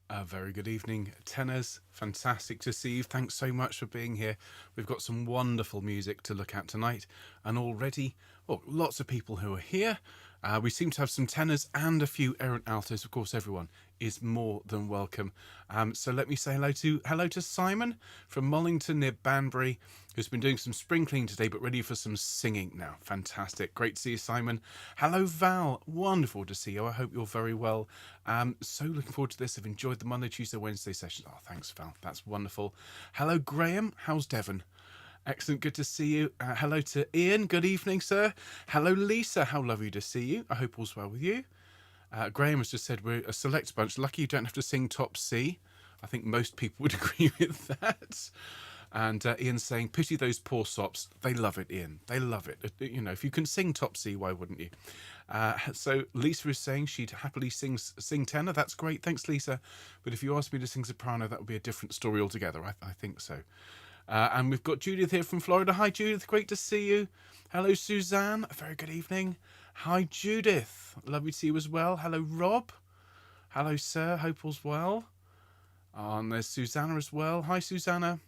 A very good evening, tenors. Fantastic to see you. Thanks so much for being here. We've got some wonderful music to look at tonight, and already, lots of people who are here. We seem to have some tenors and a few errant altos. Of course, everyone is more than welcome. So let me say hello to Simon from Mollington near Banbury, who's been doing some sprinkling today, but ready for some singing now. Fantastic. Great to see you, Simon. Hello, Val. Wonderful to see you. I hope you're very well. So looking forward to this. I've enjoyed the Monday, Tuesday, Wednesday sessions. Oh, thanks, Val. That's wonderful. Hello, Graham. How's Devon? Excellent, good to see you. Hello to Ian, good evening, sir. Hello, Lisa, how lovely to see you. I hope all's well with you. Graham has just said we're a select bunch. Lucky you don't have to sing top C. I think most people would agree with that. And Ian's saying, pity those poor sops. They love it, Ian. They love it. You know, if you can sing top C, why wouldn't you? So Lisa is saying she'd happily sing tenor. That's great. Thanks, Lisa. But if you asked me to sing soprano, that would be a different story altogether. I think so. And we've got Judith here from Florida. Hi, Judith. Great to see you. Hello, Suzanne. A very good evening. Hi, Judith. Lovely to see you as well. Hello, Rob. Hello, sir. Hope all's well. And there's Susanna as well. Hi, Susanna.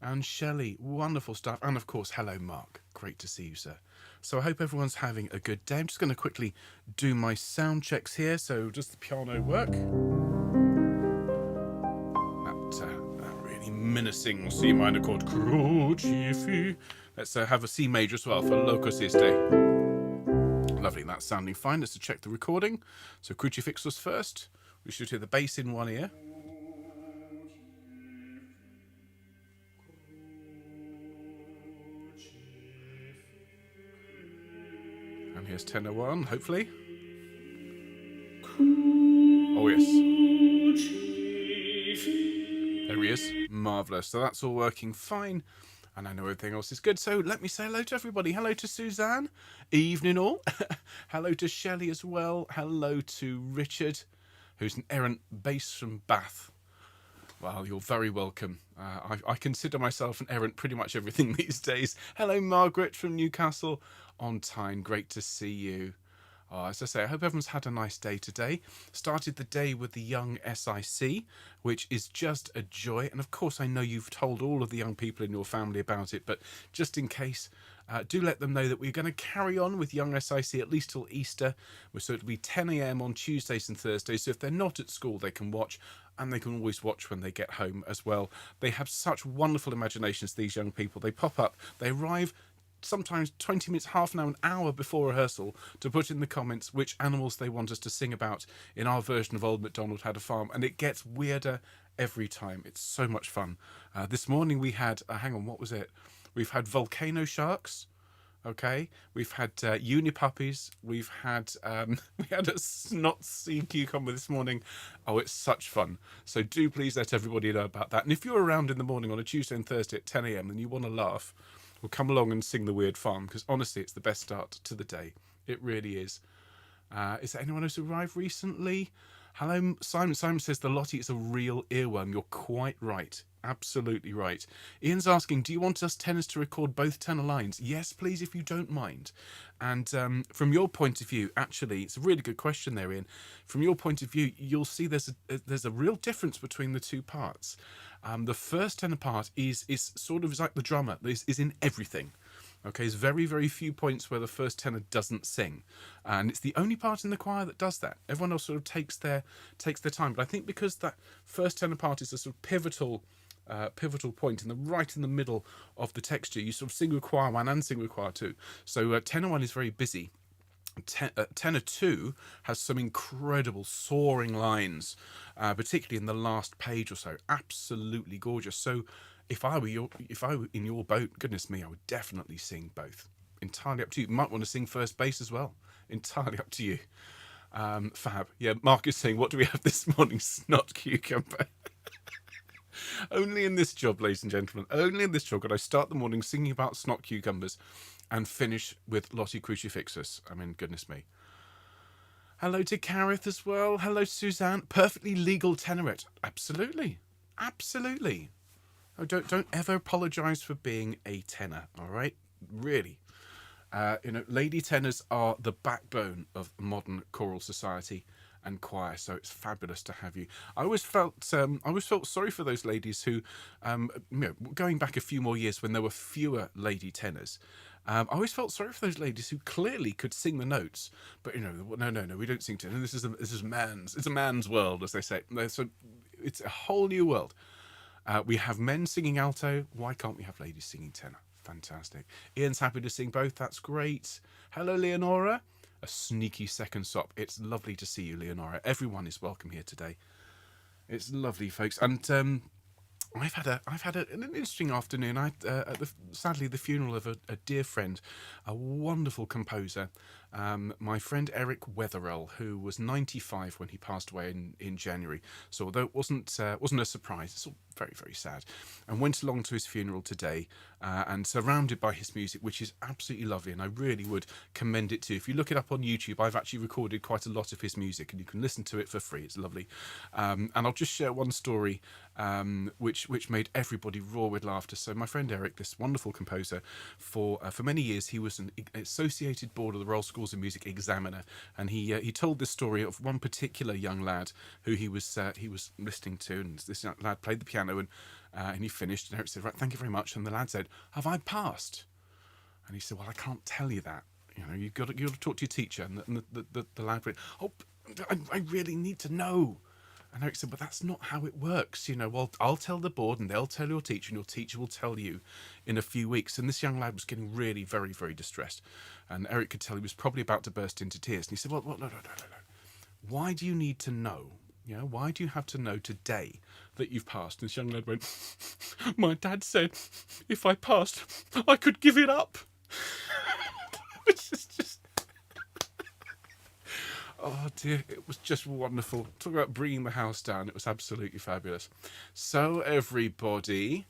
And Shelley. Wonderful stuff. And, of course, hello, Mark. Great to see you, sir. So I hope everyone's having a good day. I'm just going to quickly do my sound checks here. So does the piano work? Menacing C minor chord. Crucifix. Let's have a C major as well for Loco Siste. Lovely, that's sounding fine. Let's check the recording. So Crucifix was first. We should hear the bass in one ear. And here's tenor one, hopefully. Oh yes. There he is. Marvellous. So that's all working fine. And I know everything else is good. So let me say hello to everybody. Hello to Suzanne. Evening all. Hello to Shelley as well. Hello to Richard, who's an errant bass from Bath. Well, you're very welcome. I consider myself an errant pretty much everything these days. Hello, Margaret from Newcastle on Tyne. Great to see you. As I say, I hope everyone's had a nice day today. Started the day with the Young SIC, which is just a joy. And of course, I know you've told all of the young people in your family about it, but just in case, do let them know that we're going to carry on with Young SIC at least till Easter. So it'll be 10 a.m. on Tuesdays and Thursdays. So if they're not at school, they can watch, and they can always watch when they get home as well. They have such wonderful imaginations, these young people. They pop up, they arrive sometimes 20 minutes, half an hour, an hour before rehearsal to put in the comments which animals they want us to sing about in our version of Old MacDonald Had a Farm, and it gets weirder every time. It's so much fun. This morning we had, hang on, what was it? We've had volcano sharks. Okay, we've had unipuppies. We've had we had a snot sea cucumber this morning. Oh, it's such fun! So do please let everybody know about that. And if you're around in the morning on a Tuesday and Thursday at 10 a.m. and you want to laugh, well, come along and sing the Weird Farm, because honestly, it's the best start to the day. It really is. Is there anyone who's arrived recently? Hello, Simon. Simon says the Lottie is a real earworm. You're quite right. Absolutely right. Ian's asking, do you want us tenors to record both tenor lines? Yes, please, if you don't mind. And from your point of view, actually, it's a really good question there, Ian. From your point of view, you'll see there's a real difference between the two parts. The first tenor part is sort of like the drummer. Is in everything. Okay, there's very, very few points where the first tenor doesn't sing. And it's the only part in the choir that does that. Everyone else sort of takes their time. But I think because that first tenor part is a sort of pivotal point right in the middle of the texture, you sort of sing with choir one and sing with choir two. So tenor one is very busy. Tenor 2 has some incredible soaring lines, particularly in the last page or so. Absolutely gorgeous. So if I were in your boat, goodness me, I would definitely sing both. Entirely up to you. You might want to sing first bass as well. Entirely up to you. Fab. Yeah, Mark is saying, what do we have this morning? Snot cucumber. Only in this job, ladies and gentlemen, only in this job could I start the morning singing about snot cucumbers and finish with Lottie Crucifixus. I mean, goodness me. Hello to Carith as well. Hello, Suzanne. Perfectly legal tenorette. Absolutely. Absolutely. Oh, don't ever apologise for being a tenor, all right? Really. Lady tenors are the backbone of modern choral society. and choir. So it's fabulous to have you. I always felt sorry for those ladies who, going back a few more years when there were fewer lady tenors. I always felt sorry for those ladies who clearly could sing the notes, but no, we don't sing tenor. It's a man's world, as they say. So it's a whole new world. We have men singing alto. Why can't we have ladies singing tenor? Fantastic. Ian's happy to sing both. That's great. Hello, Leonora. A sneaky second sop. It's lovely to see you, Leonora. Everyone is welcome here today. It's lovely, folks. And I've had an interesting afternoon. Sadly, the funeral of a dear friend, a wonderful composer, my friend Eric Wetherell, who was 95 when he passed away in January. So although it wasn't a surprise, it's all very, very sad. And went along to his funeral today, and surrounded by his music, which is absolutely lovely, and I really would commend it to you. If you look it up on YouTube, I've actually recorded quite a lot of his music, and you can listen to it for free. It's lovely. And I'll just share one story, which made everybody roar with laughter. So my friend Eric, this wonderful composer, for many years he was an associated board of the Royal Schools of Music examiner, and he told this story of one particular young lad who he was listening to, and this young lad played the piano, and he finished, and Eric said, "Right, thank you very much," and the lad said, "Have I passed?" And he said, "Well, I can't tell you that. You've got to talk to your teacher." And the lad went, "Oh, I really need to know." And Eric said, "But that's not how it works. Well, I'll tell the board and they'll tell your teacher, and your teacher will tell you in a few weeks." And this young lad was getting really very, very distressed. And Eric could tell he was probably about to burst into tears. And he said, "Well, no. Why do you need to know? Why do you have to know today that you've passed?" And this young lad went, "My dad said if I passed, I could give it up." Which is just... Oh dear, it was just wonderful. Talk about bringing the house down. It was absolutely fabulous. So everybody,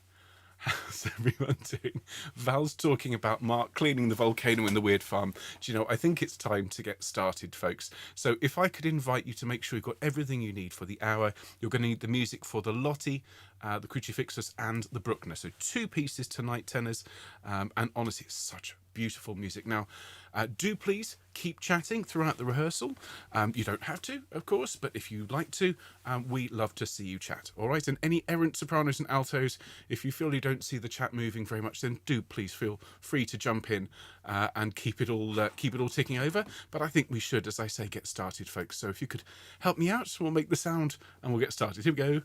how's everyone doing? Val's talking about Mark cleaning the volcano in the weird farm. Do you know, I think it's time to get started, folks. So if I could invite you to make sure you've got everything you need for the hour. You're going to need the music for the Lottie, the Crucifixus and the Bruckner. So 2 pieces tonight, tenors. And honestly, it's such beautiful music. Now, do please keep chatting throughout the rehearsal. You don't have to, of course, but if you'd like to, we love to see you chat. All right, and any errant sopranos and altos, if you feel you don't see the chat moving very much, then do please feel free to jump in and keep it all ticking over. But I think we should, as I say, get started, folks. So if you could help me out, we'll make the sound and we'll get started. Here we go.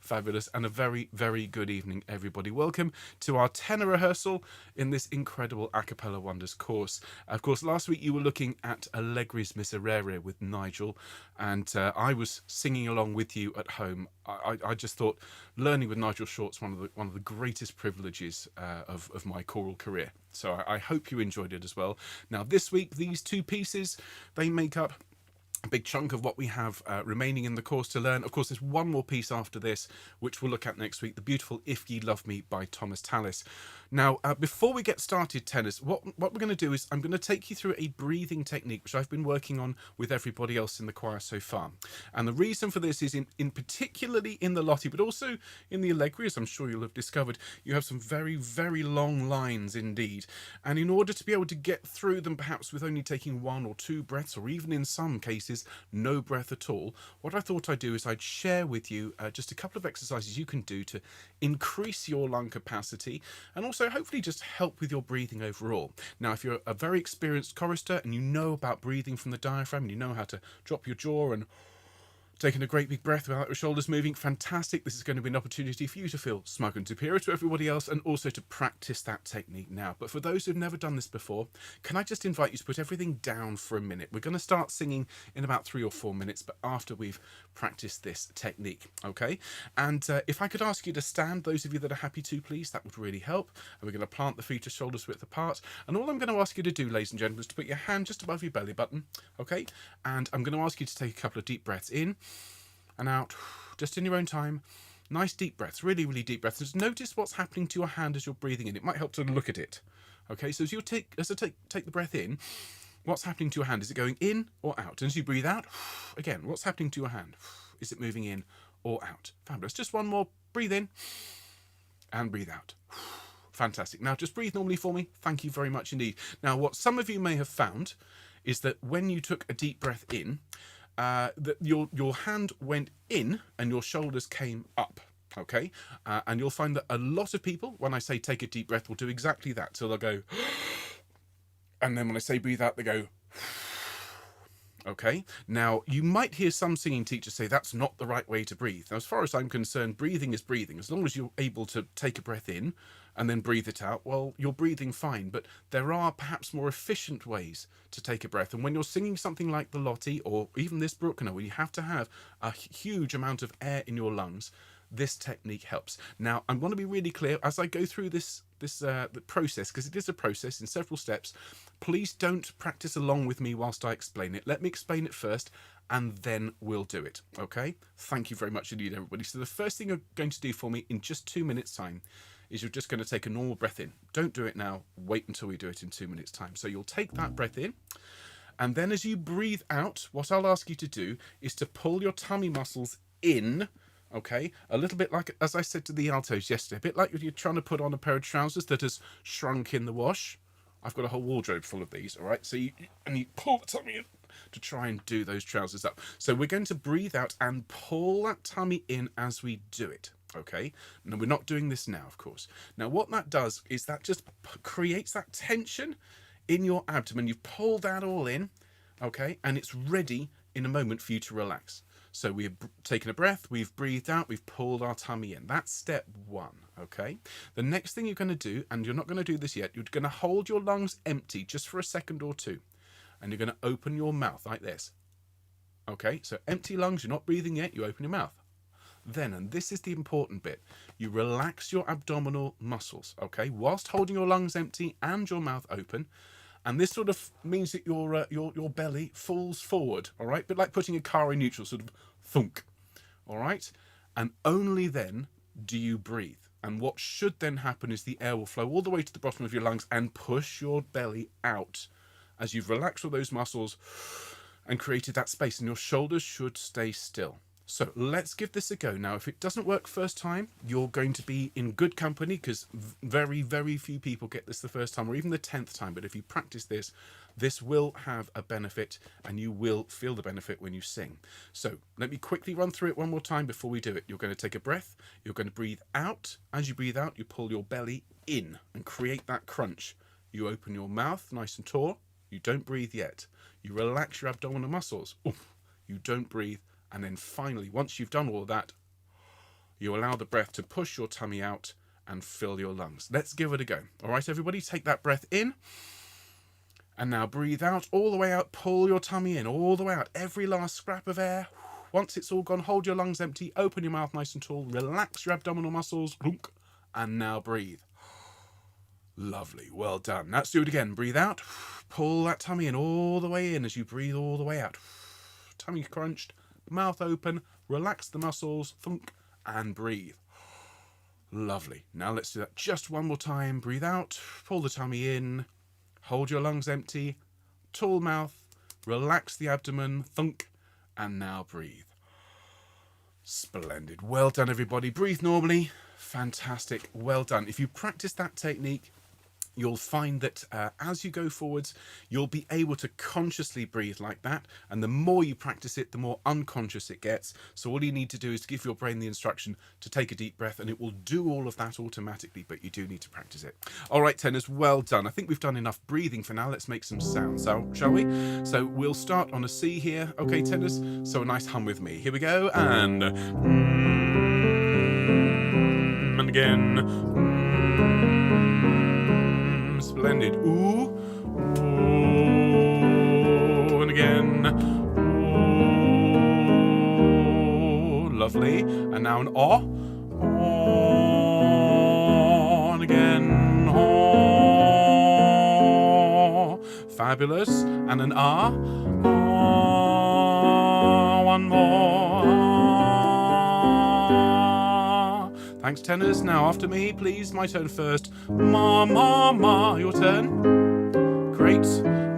Fabulous, and a very, very good evening, everybody. Welcome to our tenor rehearsal in this incredible a cappella wonders course. Of course, last week you were looking at Allegri's Miserere with Nigel, and I was singing along with you at home. I just thought learning with Nigel Short's one of the greatest privileges of my choral career. So I hope you enjoyed it as well. Now this week, these 2 pieces, they make up a big chunk of what we have remaining in the course to learn. Of course, there's one more piece after this, which we'll look at next week, the beautiful If Ye Love Me by Thomas Tallis. Now, before we get started, tenors, what we're going to do is I'm going to take you through a breathing technique, which I've been working on with everybody else in the choir so far. And the reason for this is in particularly in the Lottie, but also in the Allegri, as I'm sure you'll have discovered, you have some very, very long lines indeed. And in order to be able to get through them, perhaps with only taking 1 or 2 breaths, or even in some cases, no breath at all, what I thought I'd do is I'd share with you just a couple of exercises you can do to increase your lung capacity and also hopefully just help with your breathing overall. Now, if you're a very experienced chorister and you know about breathing from the diaphragm and you know how to drop your jaw and taking a great big breath without your shoulders moving, fantastic. This is going to be an opportunity for you to feel smug and superior to everybody else and also to practice that technique now. But for those who've never done this before, can I just invite you to put everything down for a minute? We're going to start singing in about 3 or 4 minutes, but after we've practiced this technique, okay? And if I could ask you to stand, those of you that are happy to, please, that would really help. And we're going to plant the feet to shoulders width apart. And all I'm going to ask you to do, ladies and gentlemen, is to put your hand just above your belly button, okay? And I'm going to ask you to take a couple of deep breaths in and out, just in your own time. Nice deep breaths, really, really deep breaths. Just notice what's happening to your hand as you're breathing in. It might help to look at it. Okay, so as you take the breath in, what's happening to your hand? Is it going in or out? And as you breathe out, again, what's happening to your hand? Is it moving in or out? Fabulous. Just one more. Breathe in and breathe out. Fantastic. Now just breathe normally for me. Thank you very much indeed. Now, what some of you may have found is that when you took a deep breath in, that your hand went in and your shoulders came up. Okay, and you'll find that a lot of people, when I say take a deep breath, will do exactly that. So they'll go, and then when I say breathe out, they go. Okay, now you might hear some singing teachers say that's not the right way to breathe. Now, as far as I'm concerned, breathing is breathing. As long as you're able to take a breath in and then breathe it out, well, you're breathing fine. But there are perhaps more efficient ways to take a breath. And when you're singing something like the Lottie or even this Bruckner, where you have to have a huge amount of air in your lungs, this technique helps. Now, I want to be really clear as I go through the process, because it is a process in several steps. Please don't practice along with me whilst I explain it. Let me explain it first, and then we'll do it. Okay? Thank you very much indeed, everybody. So the first thing you're going to do for me in just 2 minutes' time is you're just going to take a normal breath in. Don't do it now. Wait until we do it in 2 minutes' time. So you'll take that breath in, and then as you breathe out, what I'll ask you to do is to pull your tummy muscles in. Okay, a little bit like, as I said to the altos yesterday, a bit like if you're trying to put on a pair of trousers that has shrunk in the wash. I've got a whole wardrobe full of these, all right? So you pull the tummy in to try and do those trousers up. So we're going to breathe out and pull that tummy in as we do it, okay? Now, we're not doing this now, of course. Now, what that does is that just creates that tension in your abdomen. You've pulled that all in, okay? And it's ready in a moment for you to relax. So we've taken a breath, we've breathed out, we've pulled our tummy in. That's step one, okay? The next thing you're going to do, and you're not going to do this yet, you're going to hold your lungs empty just for a second or two. And you're going to open your mouth like this. Okay, so empty lungs, you're not breathing yet, you open your mouth. Then, and this is the important bit, you relax your abdominal muscles, okay? Whilst holding your lungs empty and your mouth open. And this sort of means that your belly falls forward, all right? But like putting a car in neutral, sort of thunk, all right? And only then do you breathe. And what should then happen is the air will flow all the way to the bottom of your lungs and push your belly out as you've relaxed all those muscles and created that space. And your shoulders should stay still. So let's give this a go. Now, if it doesn't work first time, you're going to be in good company, because very, very few people get this the first time or even the 10th time. But if you practice this, this will have a benefit and you will feel the benefit when you sing. So let me quickly run through it one more time before we do it. You're going to take a breath. You're going to breathe out. As you breathe out, you pull your belly in and create that crunch. You open your mouth nice and tall. You don't breathe yet. You relax your abdominal muscles. Oof. You don't breathe. And then finally, once you've done all of that, you allow the breath to push your tummy out and fill your lungs. Let's give it a go. All right, everybody, take that breath in. And now breathe out all the way out. Pull your tummy in all the way out. Every last scrap of air. Once it's all gone, hold your lungs empty. Open your mouth nice and tall. Relax your abdominal muscles. And now breathe. Lovely. Well done. Let's do it again. Breathe out. Pull that tummy in all the way in as you breathe all the way out. Tummy crunched. Mouth open, relax the muscles, thunk, and breathe. Lovely. Now let's do that just one more time. Breathe out, pull the tummy in, hold your lungs empty, tall mouth, relax the abdomen, thunk, and now breathe. Splendid. Well done, everybody. Breathe normally. Fantastic. Well done. If you practice that technique, you'll find that as you go forwards, you'll be able to consciously breathe like that. And the more you practice it, the more unconscious it gets. So all you need to do is give your brain the instruction to take a deep breath, and it will do all of that automatically, but you do need to practice it. All right, tenors, well done. I think we've done enough breathing for now. Let's make some sounds, so, shall we? So we'll start on a C here. Okay, tenors, so a nice hum with me. Here we go, and again. Splendid. Ooh. Ooh. And again. Ooh. Lovely. And now an aw. Aw. And again. Aw. Fabulous. And an ah. Ah. One more. Ah. Thanks, tenors. Now after me, please. My turn first. Ma, ma, ma. Your turn. Great.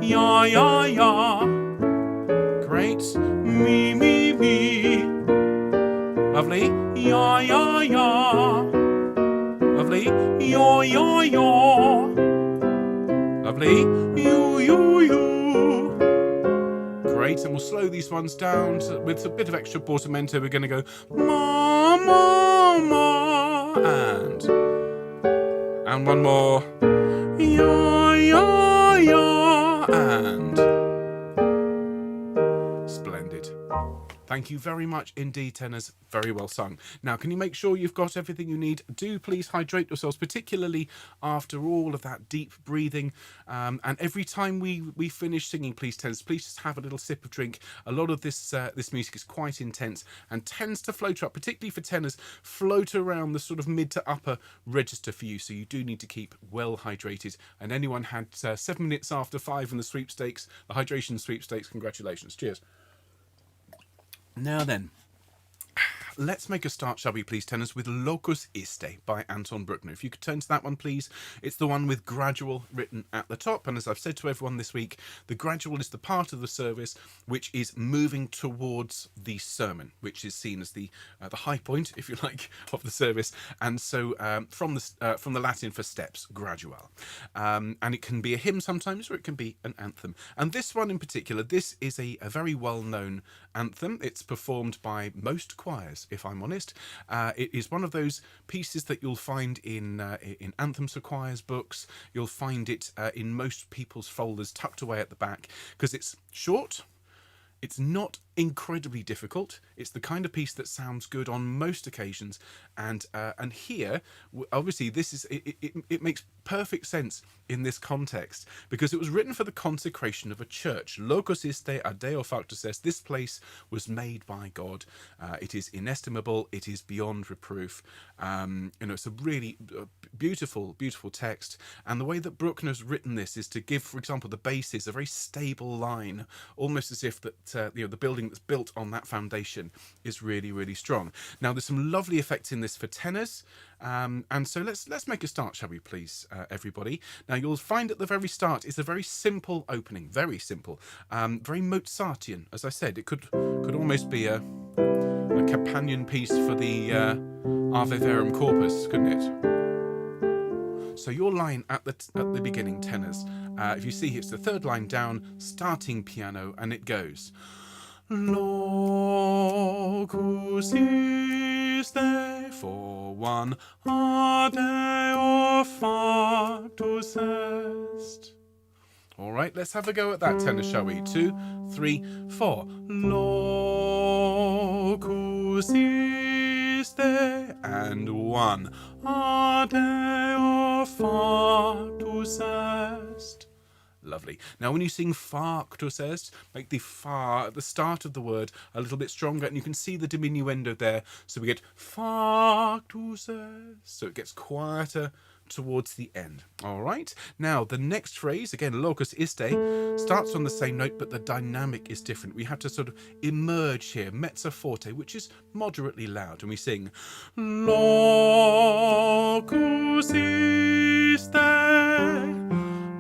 Ya, ya, ya. Great. Me, me, me. Lovely. Ya, ya, ya. Lovely. Yaw, yaw, yaw. Lovely. You, you, you. great. And we'll slow these ones down with a bit of extra portamento. We're going to go ma, ma, ma, and one more ya, ya, ya, and splendid. Thank you very much indeed, tenors. Very well sung. Now, can you make sure you've got everything you need? Do please hydrate yourselves, particularly after all of that deep breathing. And every time we finish singing, please, tenors, please just have a little sip of drink. A lot of this music is quite intense and tends to float up, particularly for tenors, float around the sort of mid to upper register for you. So you do need to keep well hydrated. And anyone had 7 minutes after 5 in the sweepstakes, the hydration sweepstakes, congratulations. Cheers. Now then, let's make a start, shall we please, tenors, with Locus Iste by Anton Bruckner. If you could turn to that one, please. It's the one with gradual written at the top. And as I've said to everyone this week, the gradual is the part of the service which is moving towards the sermon, which is seen as the high point, if you like, of the service. And so from the Latin for steps, gradual. And it can be a hymn sometimes, or it can be an anthem. And this one in particular, this is a very well-known anthem. It's performed by most choirs, if I'm honest. It is one of those pieces that you'll find in anthems for choirs books. You'll find it in most people's folders tucked away at the back, because it's short. It's not incredibly difficult. It's the kind of piece that sounds good on most occasions, and here, obviously, this is it makes perfect sense in this context, because it was written for the consecration of a church. Locus iste ad Deo factus est. This place was made by God. It is inestimable. It is beyond reproof. It's a really beautiful text, and the way that Bruckner's written this is to give, for example, the basis a very stable line, almost as if that the building that's built on that foundation is really, really strong. Now, there's some lovely effects in this for tenors, and so let's make a start, shall we please, everybody. Now, you'll find at the very start it's a very simple opening, very simple, very Mozartian. As I said, it could almost be a companion piece for the Ave Verum Corpus, couldn't it? So your line at the beginning, tenors, if you see, it's the third line down, starting piano, and it goes Locus iste for 1 ad Deo factus est. All right, let's have a go at that, tenor, shall we? 2, 3, 4. Locus iste and 1 ad Deo factus est. Lovely. Now, when you sing factus est, make the fa at the start of the word a little bit stronger, and you can see the diminuendo there. So we get factus est. So it gets quieter towards the end. All right. Now, the next phrase, again, locus iste, starts on the same note, but the dynamic is different. We have to sort of emerge here, mezzo forte, which is moderately loud, and we sing locus iste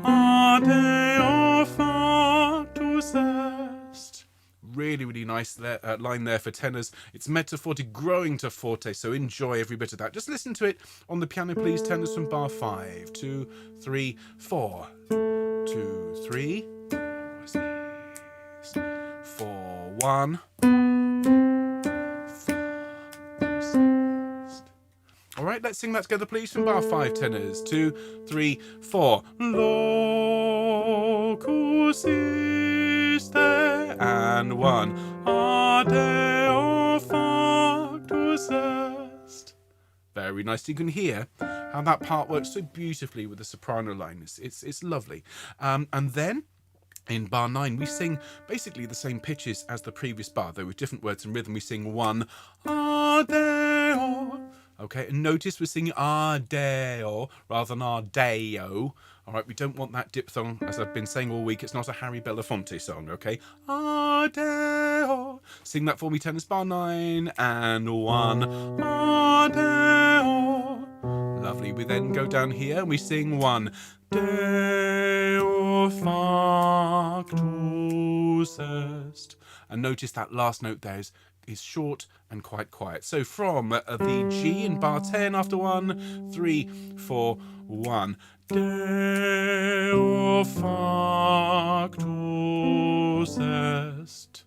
ad Deo factus est. Really, really nice line there for tenors. It's mezzo forte growing to forte, so enjoy every bit of that. Just listen to it on the piano, please, tenors, from bar 5. 2, 3, 4. 2, 3. 4, 1. All right, let's sing that together, please, from bar 5, tenors. 2, 3, 4. Locus iste and 1 ad Deo factus est. Very nice. You can hear how that part works so beautifully with the soprano line. It's lovely. And then in bar 9, we sing basically the same pitches as the previous bar, though with different words and rhythm. We sing 1 ad Deo. Okay, and notice we're singing ad Deo rather than ad Deo. All right, we don't want that diphthong, as I've been saying all week. It's not a Harry Belafonte song, okay? Ad Deo. Sing that for me, tenors, bar 9 and 1 ad Deo. Lovely. We then go down here and we sing 1 Deo factus est. And notice that last note there is short and quite quiet. So from the G in bar 10 after 1, 3, 4, 1. Deo factus est. first.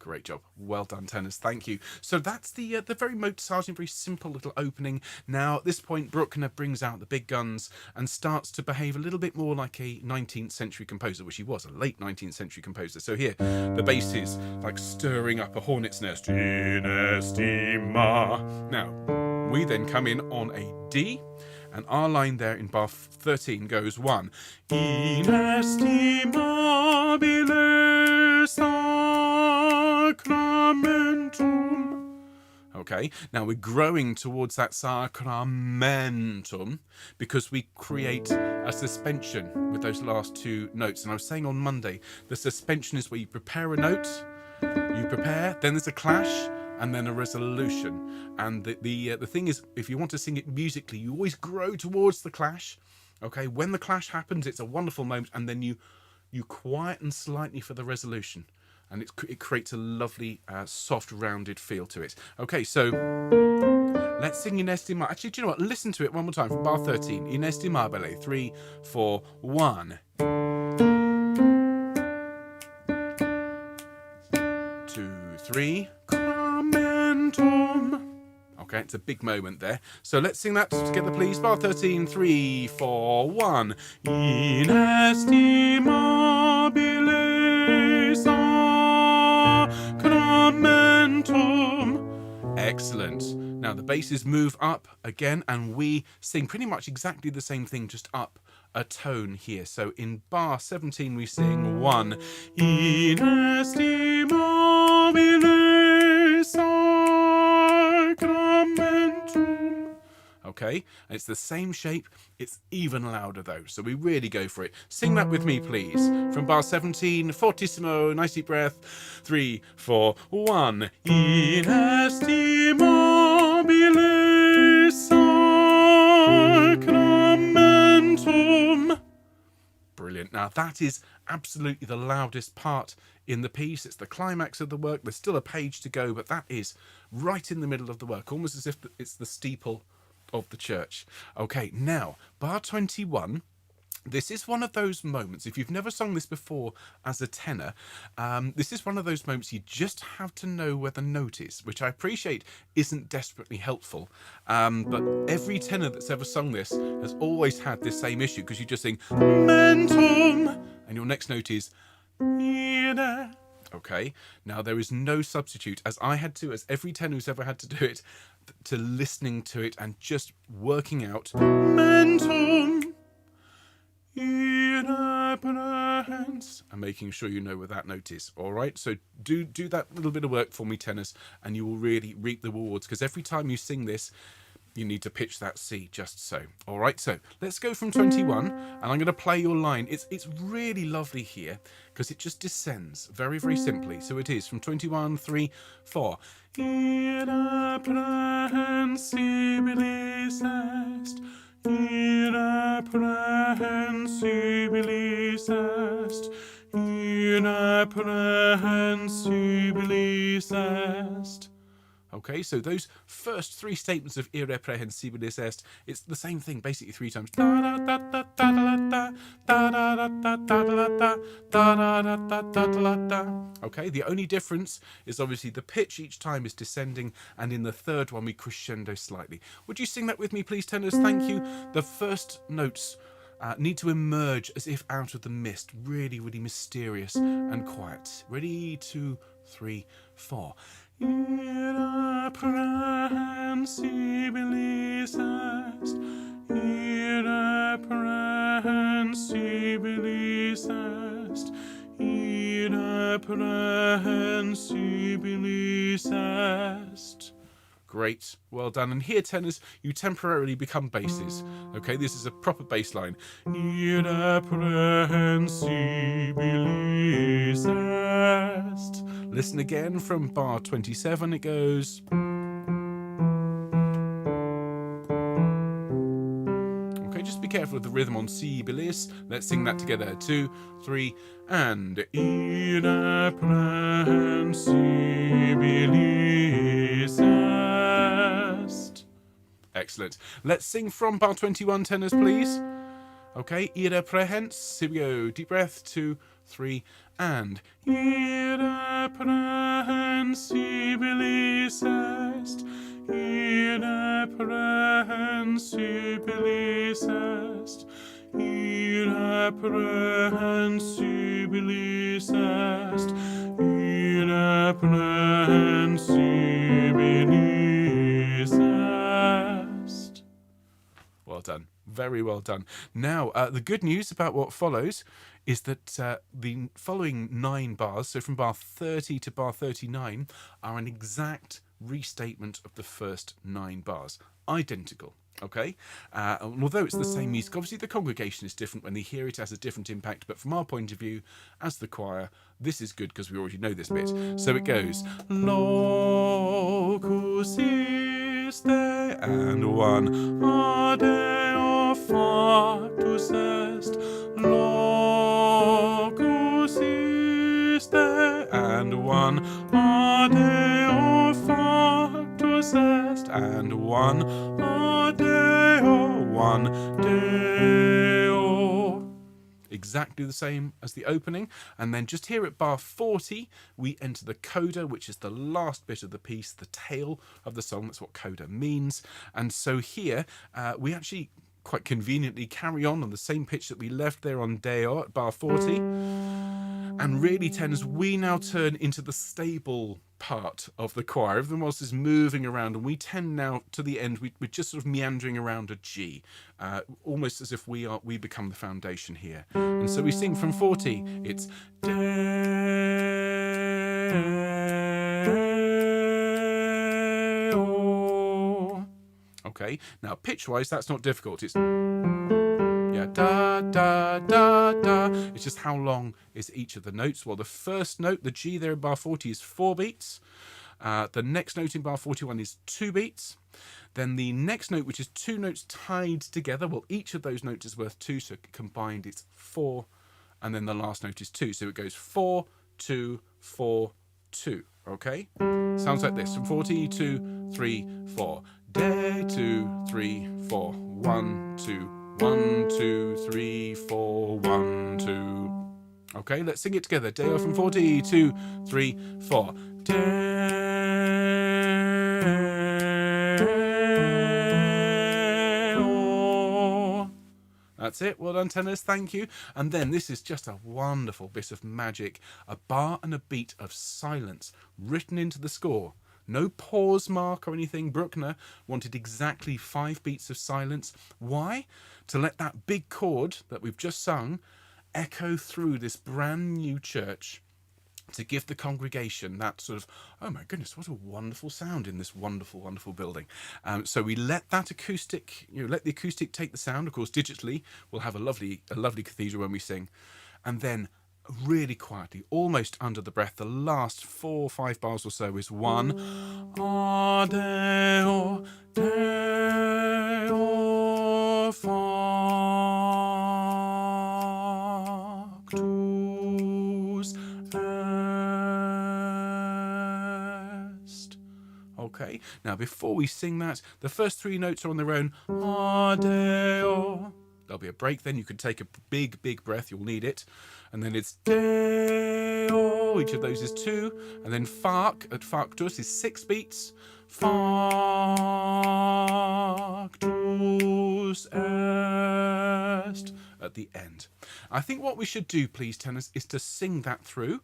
Great job. Well done, tenors. Thank you. So that's the very Mozartian, very simple little opening. Now, at this point, Bruckner brings out the big guns and starts to behave a little bit more like a 19th century composer, which he was, a late 19th century composer. So here, the bass is like stirring up a hornet's nest. In estima. Now, we then come in on a D, and our line there in bar 13 goes 1. Inestimabile sacramentum. Okay, now we're growing towards that sacramentum because we create a suspension with those last two notes. And I was saying on Monday, the suspension is where you prepare a note, then there's a clash, and then a resolution. And the thing is, if you want to sing it musically, you always grow towards the clash. Okay, when the clash happens, it's a wonderful moment, and then you quieten slightly for the resolution, and it creates a lovely, soft, rounded feel to it. Okay, so let's sing Inestimabile. Actually, do you know what? Listen to it one more time from bar 13. Inestimabile. 3, 4, 1. 2, 3. Okay, it's a big moment there. So let's sing that together, please. Bar 13, 3, 4, 1. Inestimabile sacramentum. Excellent. Now the basses move up again, and we sing pretty much exactly the same thing, just up a tone here. So in bar 17 we sing 1. Inestimabile sacramentum. Okay, and it's the same shape, it's even louder though, so we really go for it. Sing that with me, please. From bar 17, fortissimo, nice deep breath. 3, 4, 1. Inestimabile sacramentum. Brilliant. Now that is absolutely the loudest part in the piece. It's the climax of the work. There's still a page to go, but that is right in the middle of the work, almost as if it's the steeple of the church. Okay, now bar 21. This is one of those moments, if you've never sung this before as a tenor, this is one of those moments you just have to know where the note is, which I appreciate isn't desperately helpful. But every tenor that's ever sung this has always had this same issue, because you just sing mentum, and your next note is ida. Okay, now there is no substitute, as I had to, as every tenor who's ever had to do it, to listening to it and just working out mentum, and making sure you know where that note is. All right, so do that little bit of work for me, tenors, and you will really reap the rewards, because every time you sing this, you need to pitch that C just so. All right, so let's go from 21, and I'm going to play your line. It's really lovely here because it just descends very, very simply. So it is from 21, 3, 4. Irreprehensibilis est, irreprehensibilis est, irreprehensibilis est. Okay, so those first three statements of irreprehensibilis est, it's the same thing basically 3 times. Okay, the only difference is obviously the pitch each time is descending, and in the third one we crescendo slightly. Would you sing that with me, please, tenors? Thank you. The first notes need to emerge as if out of the mist, really, really mysterious and quiet. Ready, 2, 3, 4. Irreprehensibilis est, irreprehensibilis est, irreprehensibilis est. Great, well done. And here, tenors, you temporarily become basses. Okay, this is a proper bass line. Irreprehensibilis est. Listen again from bar 27, it goes. Okay, just be careful of the rhythm on sibilis. Let's sing that together. 2, 3, and irreprehensibilis est. Excellent. Let's sing from bar 21, tenors, please. Okay, irreprehens. Here we go. Deep breath. 2, 3, and irreprehensibilis est, irreprehensibilis est, irreprehensibilis est, irreprehensibilis est. Well done. Very well done. Now, the good news about what follows is that the following 9 bars, so from bar 30 to bar 39, are an exact restatement of the first 9 bars. Identical. Okay, and although it's the same music, obviously the congregation is different. When they hear it, it has a different impact. But from our point of view, as the choir, this is good because we already know this bit. So it goes locus iste, and 1 adeo factus est, locus iste, and 1 adeo factus est, and 1 adeo, 1 deo. Exactly the same as the opening. And then just here at bar 40, we enter the coda, which is the last bit of the piece, the tail of the song. That's what coda means. And so here we actually quite conveniently carry on the same pitch that we left there on Deo at bar 40. And really, tenors, we now turn into the stable part of the choir. Everything else is moving around, and we tend now to the end, we're just sort of meandering around a G, almost as if we become the foundation here. And so we sing from 40, it's Deo. Okay, now pitch-wise, that's not difficult. It's da, da, da, da. It's just how long is each of the notes. Well, the first note, the G there in bar 40, is 4 beats. The next note in bar 41 is 2 beats. Then the next note, which is 2 notes tied together, well, each of those notes is worth 2, so combined it's 4. And then the last note is 2, so it goes 4, 2, 4, 2. Okay? Sounds like this. From 40, 2, 3, 4. De, 2, 3, 4. 1, 2, 1, 2, 3, 4, 1, 2. Okay, let's sing it together. Deo from 40, 2, 3, 4. Deo. That's it. Well done, tenors. Thank you. And then this is just a wonderful bit of magic. A bar and a beat of silence written into the score. No pause mark or anything. Bruckner wanted exactly 5 beats of silence. Why? To let that big chord that we've just sung echo through this brand new church, to give the congregation that sort of, oh my goodness, what a wonderful sound in this wonderful, wonderful building. So we let that acoustic, let the acoustic take the sound. Of course, digitally, we'll have a lovely cathedral when we sing. And then really quietly, almost under the breath, the last 4 or 5 bars or so is 1 adeo, deo factus est. Okay, now before we sing that, the first 3 notes are on their own. Adeo. There'll be a break then. You can take a big, big breath. You'll need it. And then it's Deo. Each of those is 2. And then Fac at Factus is 6 beats. Factus est at the end. I think what we should do, please, tenors, is to sing that through.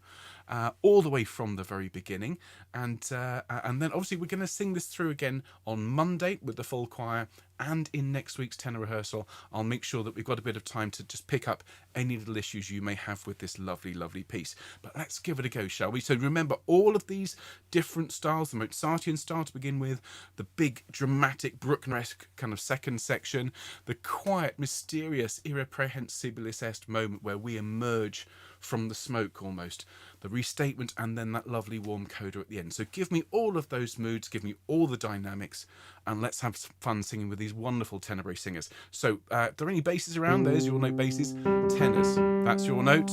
All the way from the very beginning, and then obviously we're going to sing this through again on Monday with the full choir, and in next week's tenor rehearsal I'll make sure that we've got a bit of time to just pick up any little issues you may have with this lovely, lovely piece. But let's give it a go, shall we? So remember all of these different styles, the Mozartian style to begin with, the big dramatic Bruckneresque kind of second section, the quiet, mysterious irreprehensibilis est moment where we emerge from the smoke almost, the restatement, and then that lovely warm coda at the end. So give me all of those moods, give me all the dynamics, and let's have fun singing with these wonderful tenor bass singers. So are there any basses around? There's your note basses. Tenors, that's your note,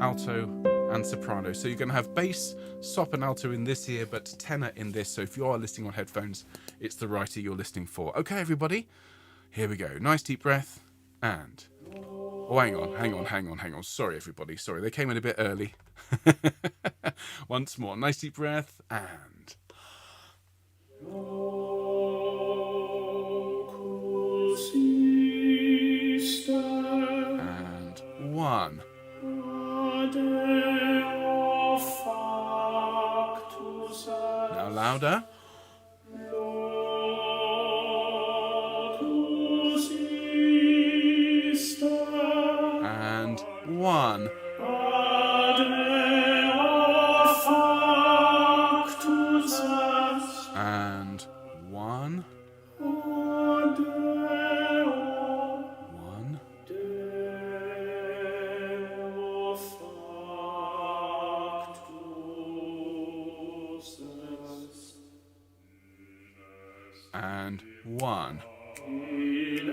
alto and soprano. So you're going to have bass, sop and alto in this ear, but tenor in this. So if you are listening on headphones, it's the right ear you're listening for. Okay, everybody, here we go. Nice deep breath, and Oh, hang on. Sorry, everybody. Sorry, they came in a bit early. Once more. Nice deep breath. And 1. Now louder. And 1. And 1. 1. And 1. And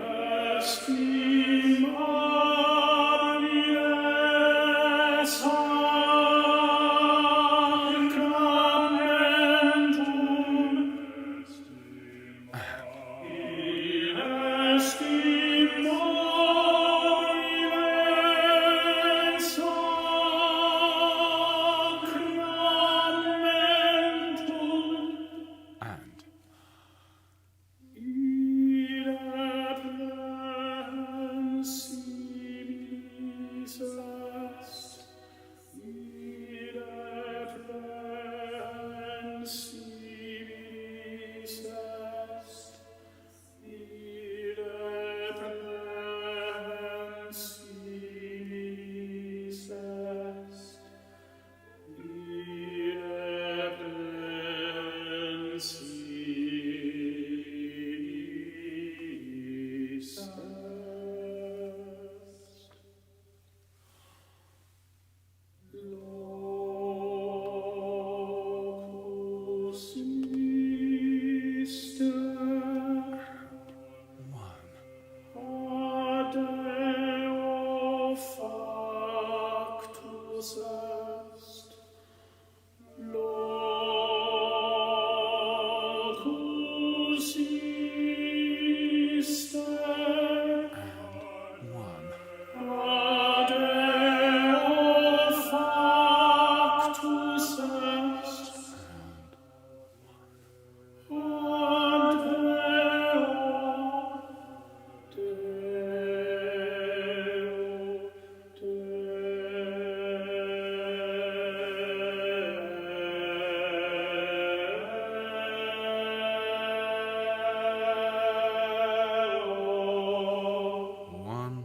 one,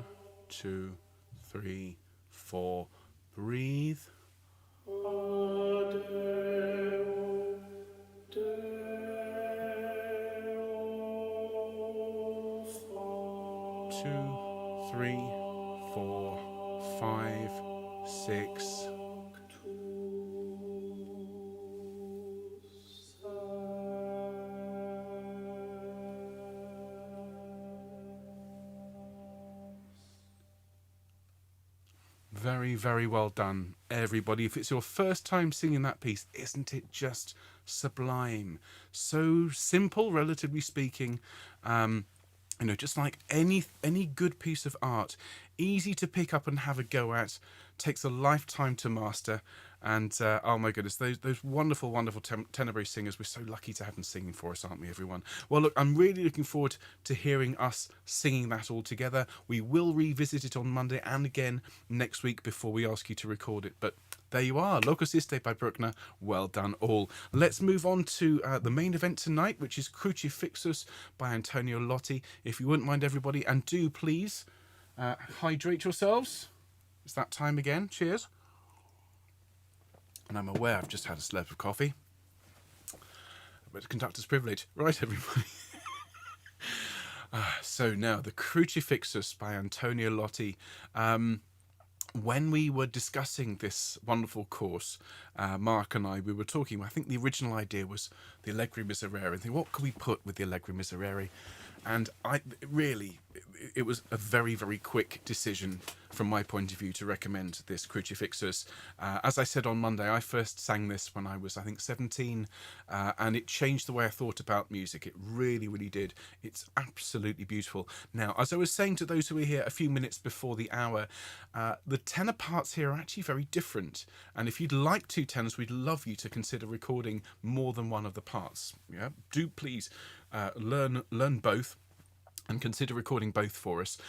two, three, four. Breathe. 2, 3, 4, 5, 6. Very, very well done, everybody. If it's your first time singing that piece, isn't it just sublime? So simple, relatively speaking. Just like any good piece of art, easy to pick up and have a go at, takes a lifetime to master. And oh my goodness, those wonderful, wonderful tenor bass singers, we're so lucky to have them singing for us, aren't we, everyone? Well, look, I'm really looking forward to hearing us singing that all together. We will revisit it on Monday and again next week before we ask you to record it. But there you are, Locus Iste by Bruckner. Well done all. Let's move on to the main event tonight, which is Crucifixus by Antonio Lotti. If you wouldn't mind, everybody, and do please hydrate yourselves. It's that time again. Cheers. And I'm aware I've just had a slurp of coffee. But conductor's privilege. Right, everybody. So now, the Crucifixus by Antonio Lotti. When we were discussing this wonderful course, Mark and I were talking, I think the original idea was the Allegri Miserere, and think, what could we put with the Allegri Miserere? And it was a very, very quick decision from my point of view to recommend this Crucifixus. As I said on Monday, I first sang this when I was, I think, 17, and it changed the way I thought about music. It really, really did. It's absolutely beautiful. Now, as I was saying to those who were here a few minutes before the hour, the tenor parts here are actually very different. And if you'd like two tenors, we'd love you to consider recording more than one of the parts. Yeah, do please learn both and consider recording both for us,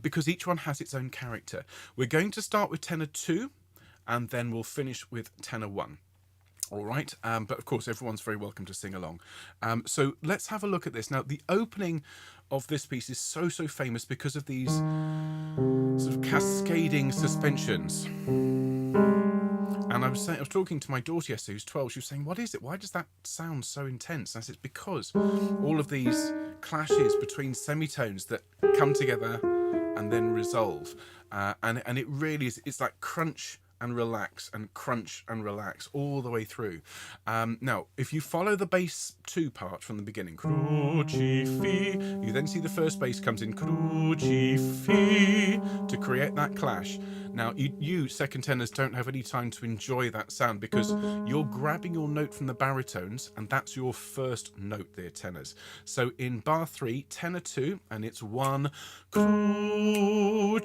because each one has its own character. We're going to start with tenor 2, and then we'll finish with tenor 1. All right, but of course everyone's very welcome to sing along. So let's have a look at this. Now, the opening of this piece is so famous because of these sort of cascading suspensions. And I was talking to my daughter yesterday, who's 12. She was saying, "What is it? Why does that sound so intense?" And I said, "It's because all of these clashes between semitones that come together and then resolve, and it really is. It's like crunch and relax and crunch and relax all the way through. Now, if you follow the bass 2 part from the beginning, cruci-fi, you then see the first bass comes in, cruci-fi, to create that clash. Now, you second tenors don't have any time to enjoy that sound because you're grabbing your note from the baritones, and that's your first note there, tenors. So in bar 3, tenor 2, and it's 1, cruci-fi.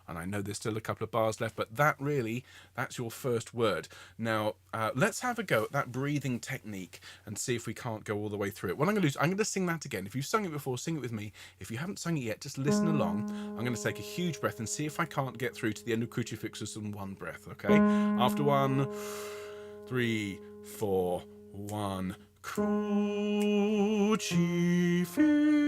And I know there's still a couple of bars left, but that's your first word. Now, let's have a go at that breathing technique and see if we can't go all the way through it. What I'm going to do is I'm going to sing that again. If you've sung it before, sing it with me. If you haven't sung it yet, just listen along. I'm going to take a huge breath and see if I can't get through to the end of Crucifixus in one breath, okay? After 1, 3, 4, 1, Crucifixus.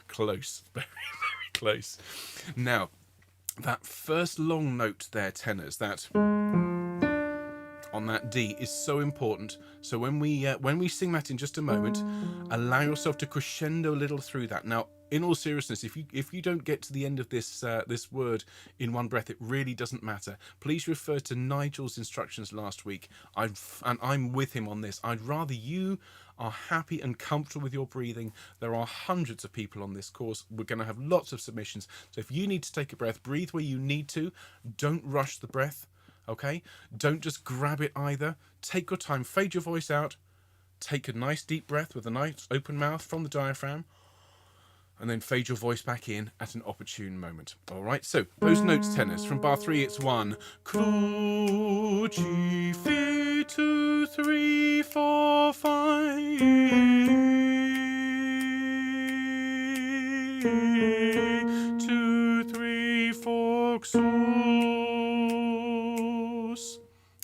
Close, very, very close. Now, that first long note there, tenors, that on that D is so important. So when we sing that in just a moment, allow yourself to crescendo a little through that. Now, in all seriousness, if you don't get to the end of this this word in one breath, it really doesn't matter. Please refer to Nigel's instructions last week. I'm with him on this. I'd rather you are happy and comfortable with your breathing. There are hundreds of people on this course. We're going to have lots of submissions. So if you need to take a breath, breathe where you need to. Don't rush the breath. Okay? Don't just grab it either. Take your time. Fade your voice out. Take a nice deep breath with a nice open mouth from the diaphragm. And then fade your voice back in at an opportune moment. All right, so those notes, tenors. From bar 3, it's 1. Cruci-fi, 2, 3, 4, 5. 2, 3, 4, xos.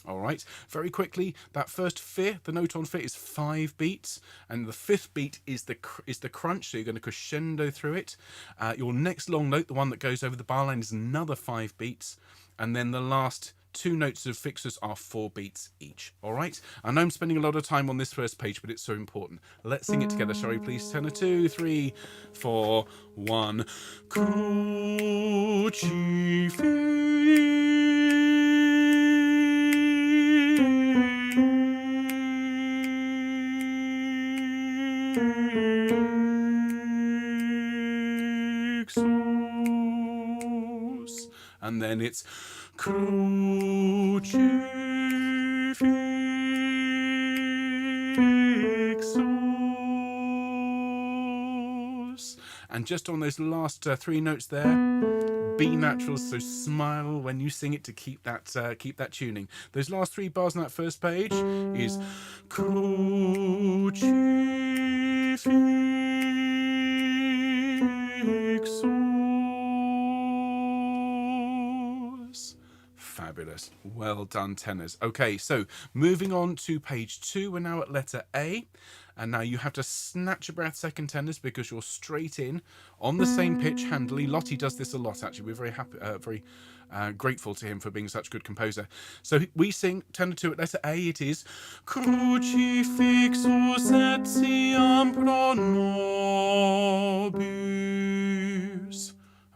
All right, very quickly, that first fi, the note on fi is 5 beats, and the 5th beat is the crunch, so you're going to crescendo through it. Your next long note, the one that goes over the bar line, is another 5 beats, and then the last 2 notes of fixus are 4 beats each. All right, I know I'm spending a lot of time on this first page, but it's so important. Let's sing it together, shall we please? Tenor 2, 3, 4, 1. Cruci-fi. And then it's Crucifixus. And just on those last 3 notes there, B naturals, so smile when you sing it to keep that tuning. Those last 3 bars on that first page is Crucifixus. Fabulous. Fabulous. Well done, tenors. Okay, so moving on to page 2, we're now at letter A. And now you have to snatch a breath, second tenors, because you're straight in on the same pitch handily. Lottie does this a lot, actually. We're very happy, very grateful to him for being such a good composer. So we sing tenor 2 at letter A. It is Crucifixus etiam pro nobis.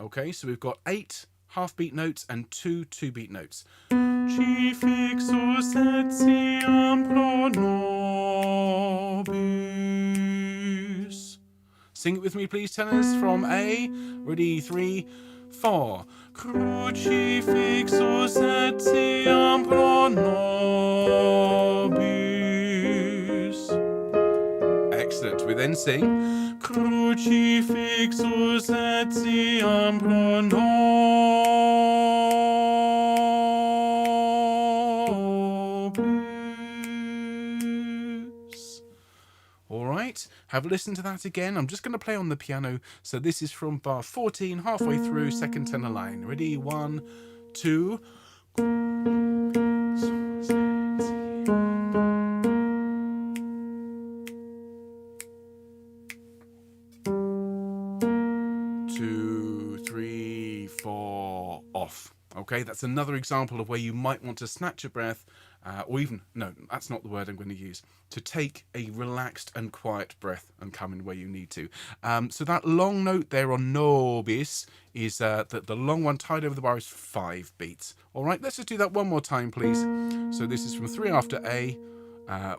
Okay, so we've got 8 half-beat notes and 2 two-beat notes. Crucifixus etiam pro nobis. Sing it with me, please, tenors, from A. Ready, 3, 4. Crucifixus etiam pro nobis. Excellent. We then sing Crucifixus etiam pro nobis. All right, have a listen to that again. I'm just going to play on the piano. So this is from bar 14, halfway through, second tenor line. Ready? 1, 2. 2, 3, 4, off. Okay, that's another example of where you might want to snatch a breath, or even, no, that's not the word I'm going to use, to take a relaxed and quiet breath and come in where you need to. So that long note there on nobis is the long one tied over the bar is 5 beats. All right, let's just do that one more time, please. So this is from 3 after A,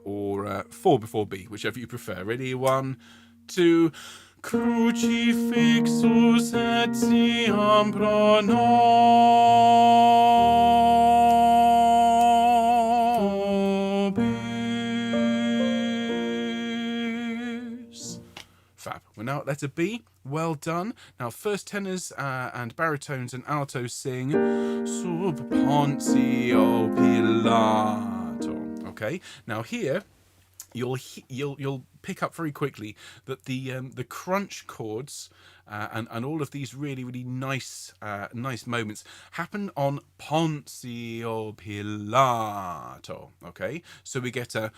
or 4 before B, whichever you prefer. Ready? 1, 2. Crucifixus etiam pro nobis. Fab. We're now at letter B. Well done. Now first tenors and baritones and altos sing Sub Pontio Pilato. Okay. Now here you'll pick up very quickly that the crunch chords and all of these really nice moments happen on Pontio Pilato. Okay, so we get a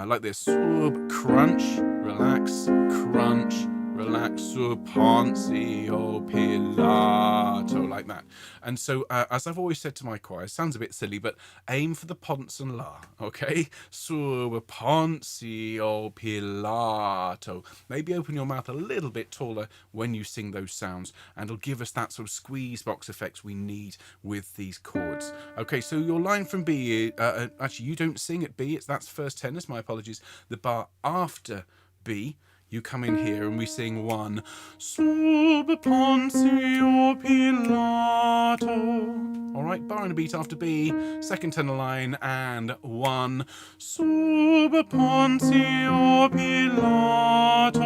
like this: sub crunch, relax, crunch, relax, sub Pontio Pilato, like that. And so as I've always said to my choir, it sounds a bit silly, but aim for the ponts and la. Okay, sub Pontio Pilato. Maybe open your mouth a little bit taller when you sing those sounds, and it'll give us that sort of squeeze box effects we need with these chords. Okay, so your line from B, actually you don't sing at B, that's first tenors, my apologies. The bar after B, you come in here and we sing 1 Sub Pontio Pilato. All right, bar and a beat after B, second tenor line, and 1 Sub Pontio Pilato.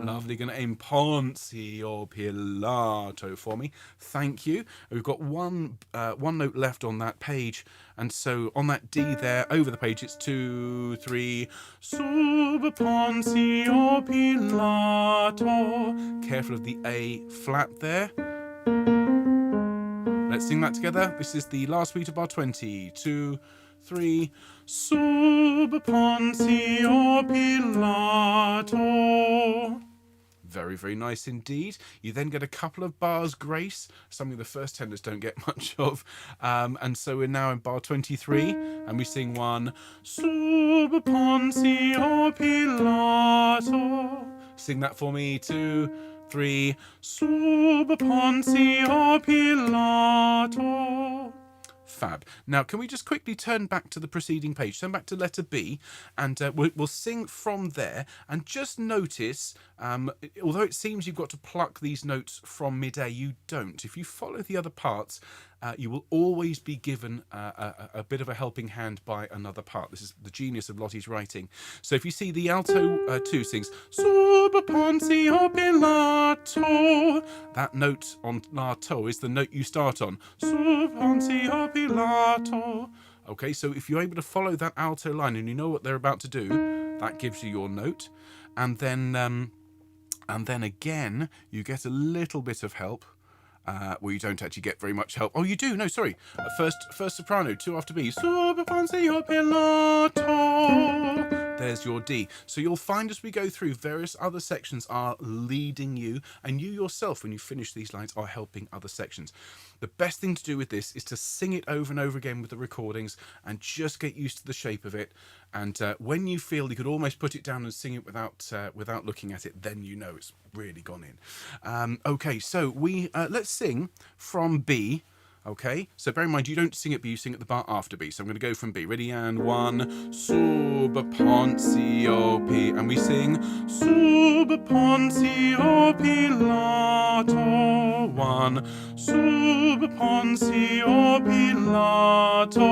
Lovely, going to aim Pontio Pilato for me. Thank you. We've got one note left on that page, and so on that D there, over the page, it's 2, 3, Sub Pontio Pilato. Careful of the A flat there. Let's sing that together. This is the last beat of bar 20. 2, 3, Sub Pontio Pilato. Very nice indeed. You then get a couple of bars grace, something the first tenors don't get much of. And so we're now in bar 23, and we sing 1 Sub Pontio Pilato. Sing that for me. 2, 3, Sub Pontio Pilato. Fab. Now, can we just quickly turn back to the preceding page, turn back to letter B, and we'll sing from there, and just notice, although it seems you've got to pluck these notes from mid-A, you don't. If you follow the other parts, you will always be given a bit of a helping hand by another part. This is the genius of Lottie's writing. So if you see the alto 2 sings Sub Pontio Pilato, that note on la to is the note you start on. Sub Pontio Pilato. Okay, so if you're able to follow that alto line and you know what they're about to do, that gives you your note. And then again, you get a little bit of help well, you don't actually get very much help. Oh, you do? No, sorry. First soprano, 2 after B. There's your D. So you'll find as we go through, various other sections are leading you, and you yourself, when you finish these lines, are helping other sections. The best thing to do with this is to sing it over and over again with the recordings and just get used to the shape of it. And when you feel you could almost put it down and sing it without looking at it, then you know it's really gone in. Okay, so we let's sing from B. Okay, so bear in mind you don't sing it B, you sing at the bar after B. So I'm going to go from B. Ready? And 1 sub ponsio P, and we sing sub ponsio Pilato. 1 sub ponsio Pilato.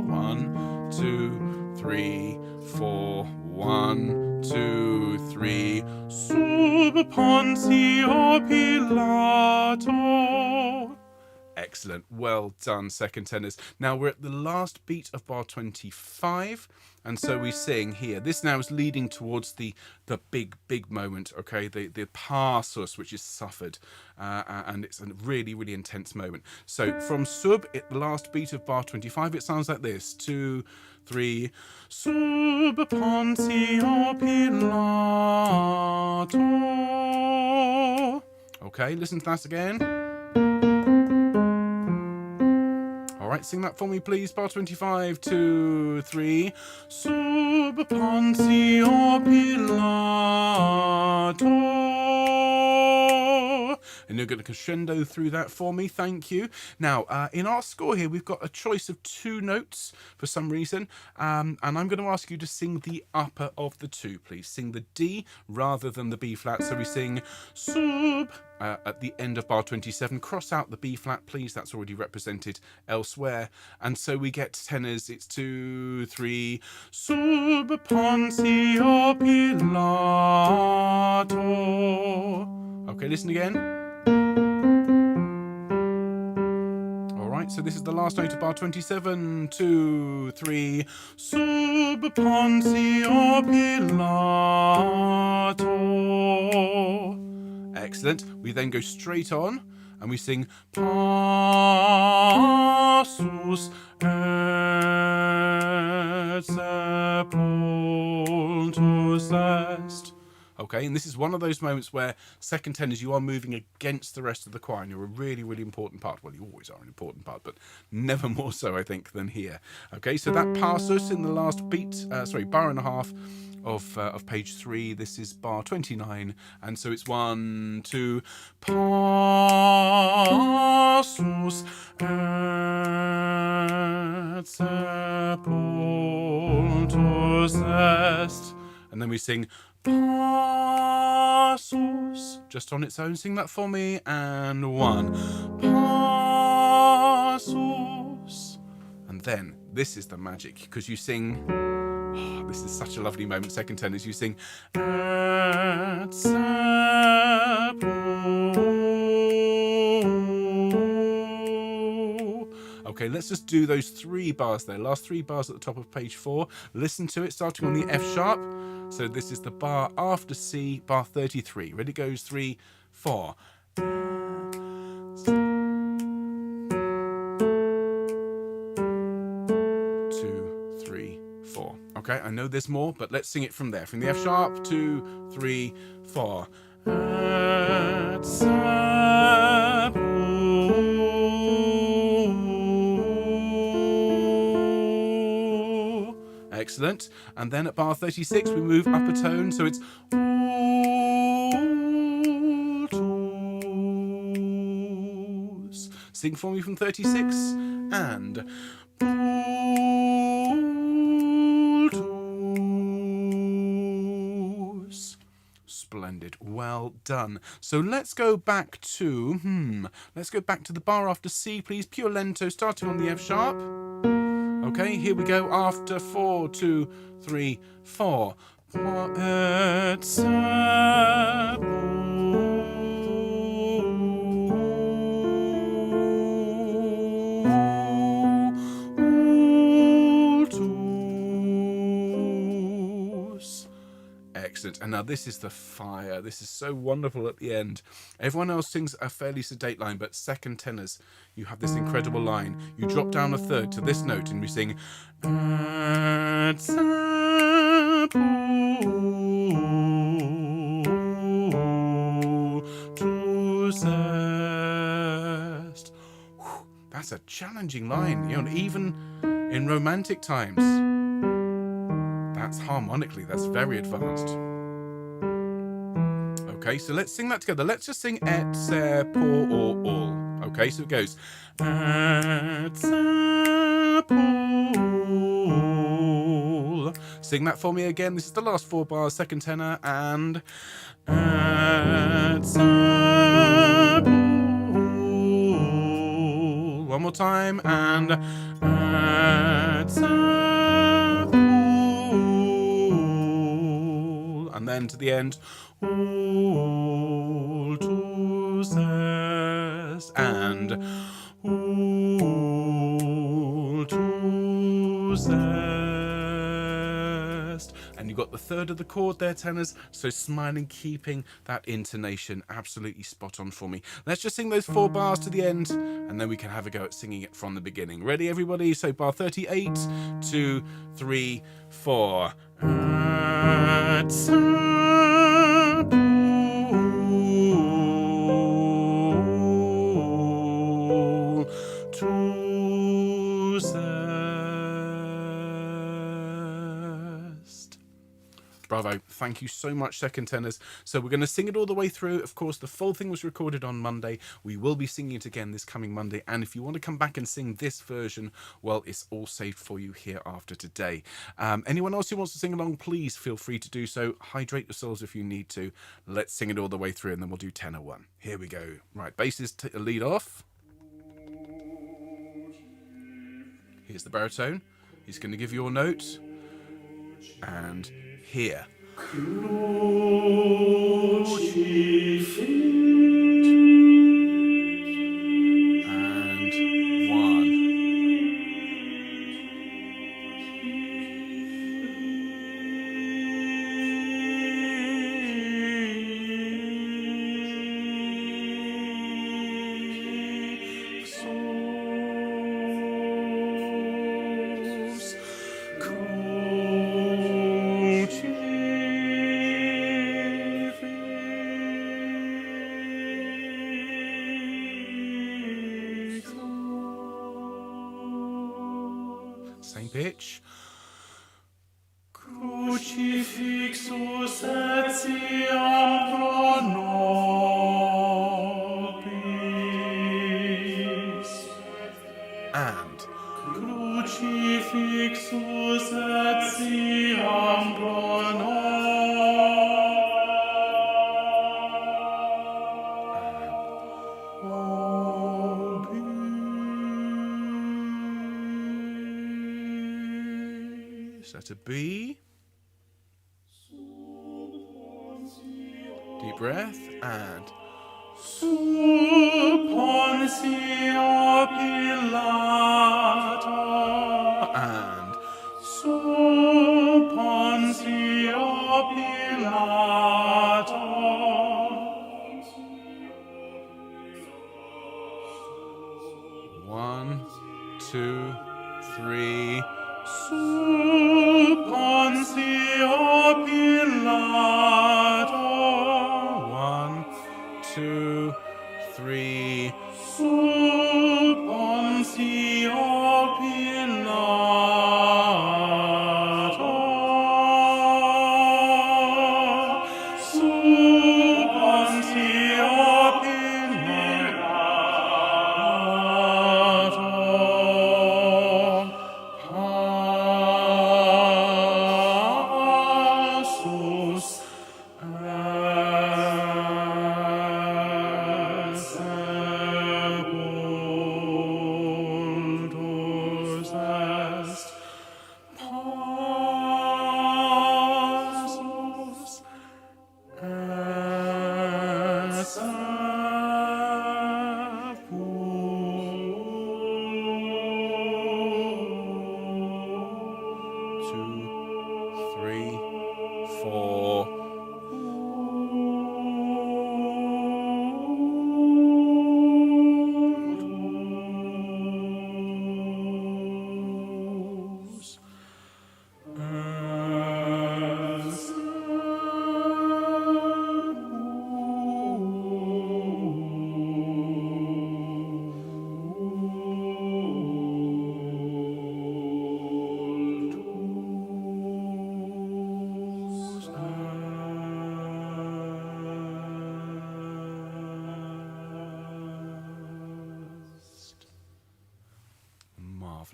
1, 2, 3, 4. 1, 2, 3. Sub ponsio Pilato. Excellent. Well done, second tenors. Now we're at the last beat of bar 25, and so we sing here. This now is leading towards the big moment, okay? The passus, which is suffered, and it's a really, really intense moment. So from sub, at the last beat of bar 25, it sounds like this. 2, 3. Sub ponsio Pilato. Okay, listen to that again. Alright, sing that for me, please. Bar 25, 2, 3. Sub ponsio Pilato. And you're going to crescendo through that for me. Thank you. Now, in our score here, we've got a choice of 2 notes for some reason. And I'm going to ask you to sing the upper of the 2, please. Sing the D rather than the B flat. So we sing sub at the end of bar 27. Cross out the B flat, please. That's already represented elsewhere. And so we get tenors. It's 2, 3. Sub ponsio Pilato. Okay, listen again. Alright, so this is the last note of bar 27. 2, 3. Sub ponsio Pilato. Excellent. We then go straight on and we sing passus et sepultus est. Okay, and this is one of those moments where second tenors, you are moving against the rest of the choir, and you're a really, really important part. Well, you always are an important part, but never more so, I think, than here. Okay, so that passus in the last beat, bar and a half of page 3. This is bar 29, and so it's 1, 2, passus et sepultus est, and then we sing passus just on its own. Sing that for me. And 1 passus, and then this is the magic, because you sing, this is such a lovely moment, second tenors, you sing et sepultus. Okay, let's just do those 3 bars there, last 3 bars at the top of page 4. Listen to it, starting on the F sharp. So this is the bar after C, bar 33. Ready, goes 3, 4. 2, 3, 4. Okay, I know there's more, but let's sing it from there. From the F sharp, 2, 3, 4. Et Excellent. And then at bar 36, we move up a tone, so it's altus. Sing for me from 36, and altus. Splendid. Well done. So let's go back to the bar after C, please. Pure lento, starting on the F sharp. Okay, here we go. After 4, 2, 3, 4. Et sepultus. Excellent. And now this is the fire. This is so wonderful at the end. Everyone else sings a fairly sedate line, but second tenors, you have this incredible line. You drop down a third to this note and we sing That's a challenging line, you know, even in romantic times. That's harmonically, that's very advanced. Okay, so let's sing that together. Let's just sing et, se, por, or, all. Okay, so it goes et, se, por. Sing that for me again. This is the last 4 bars, second tenor, and et, se, por. One more time, and et, se, por. And then to the end, all to zest, and all to zest. And you got the third of the chord there, tenors, so smiling, keeping that intonation absolutely spot on for me. Let's just sing those 4 bars to the end, and then we can have a go at singing it from the beginning. Ready, everybody? So bar 38, 2, 3, 4. Bravo. Thank you so much, second tenors. So we're going to sing it all the way through. Of course, the full thing was recorded on Monday. We will be singing it again this coming Monday. And if you want to come back and sing this version, well, it's all saved for you here after today. Anyone else who wants to sing along, please feel free to do so. Hydrate yourselves if you need to. Let's sing it all the way through, and then we'll do tenor 1. Here we go. Right, basses lead off. Here's the baritone. He's going to give you a note. And here. And 1. Same pitch. Crucifixus etiam pro nobis. And Crucifixus etiam pro nobis. Letter B. Deep breath, and Sub Pontia Pilato, and Sub Pontia Pilato. 1, 2, 3. Sub Pontia Pilato. 1, 2, 3. Sub Pontia Pilato. Sub Pontia Two, three, 4.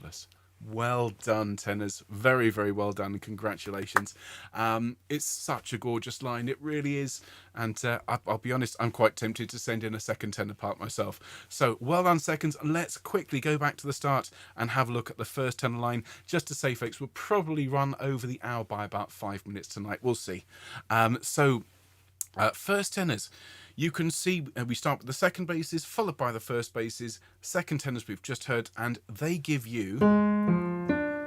marvellous. Well done, tenors. Very, very well done, and congratulations. It's such a gorgeous line. It really is. And I'll be honest, I'm quite tempted to send in a second tenor part myself. So well done, seconds. Let's quickly go back to the start and have a look at the first tenor line. Just to say, folks, we'll probably run over the hour by about 5 minutes tonight. We'll see. First tenors. You can see we start with the second basses, followed by the first basses, second tenors we've just heard, and they give you,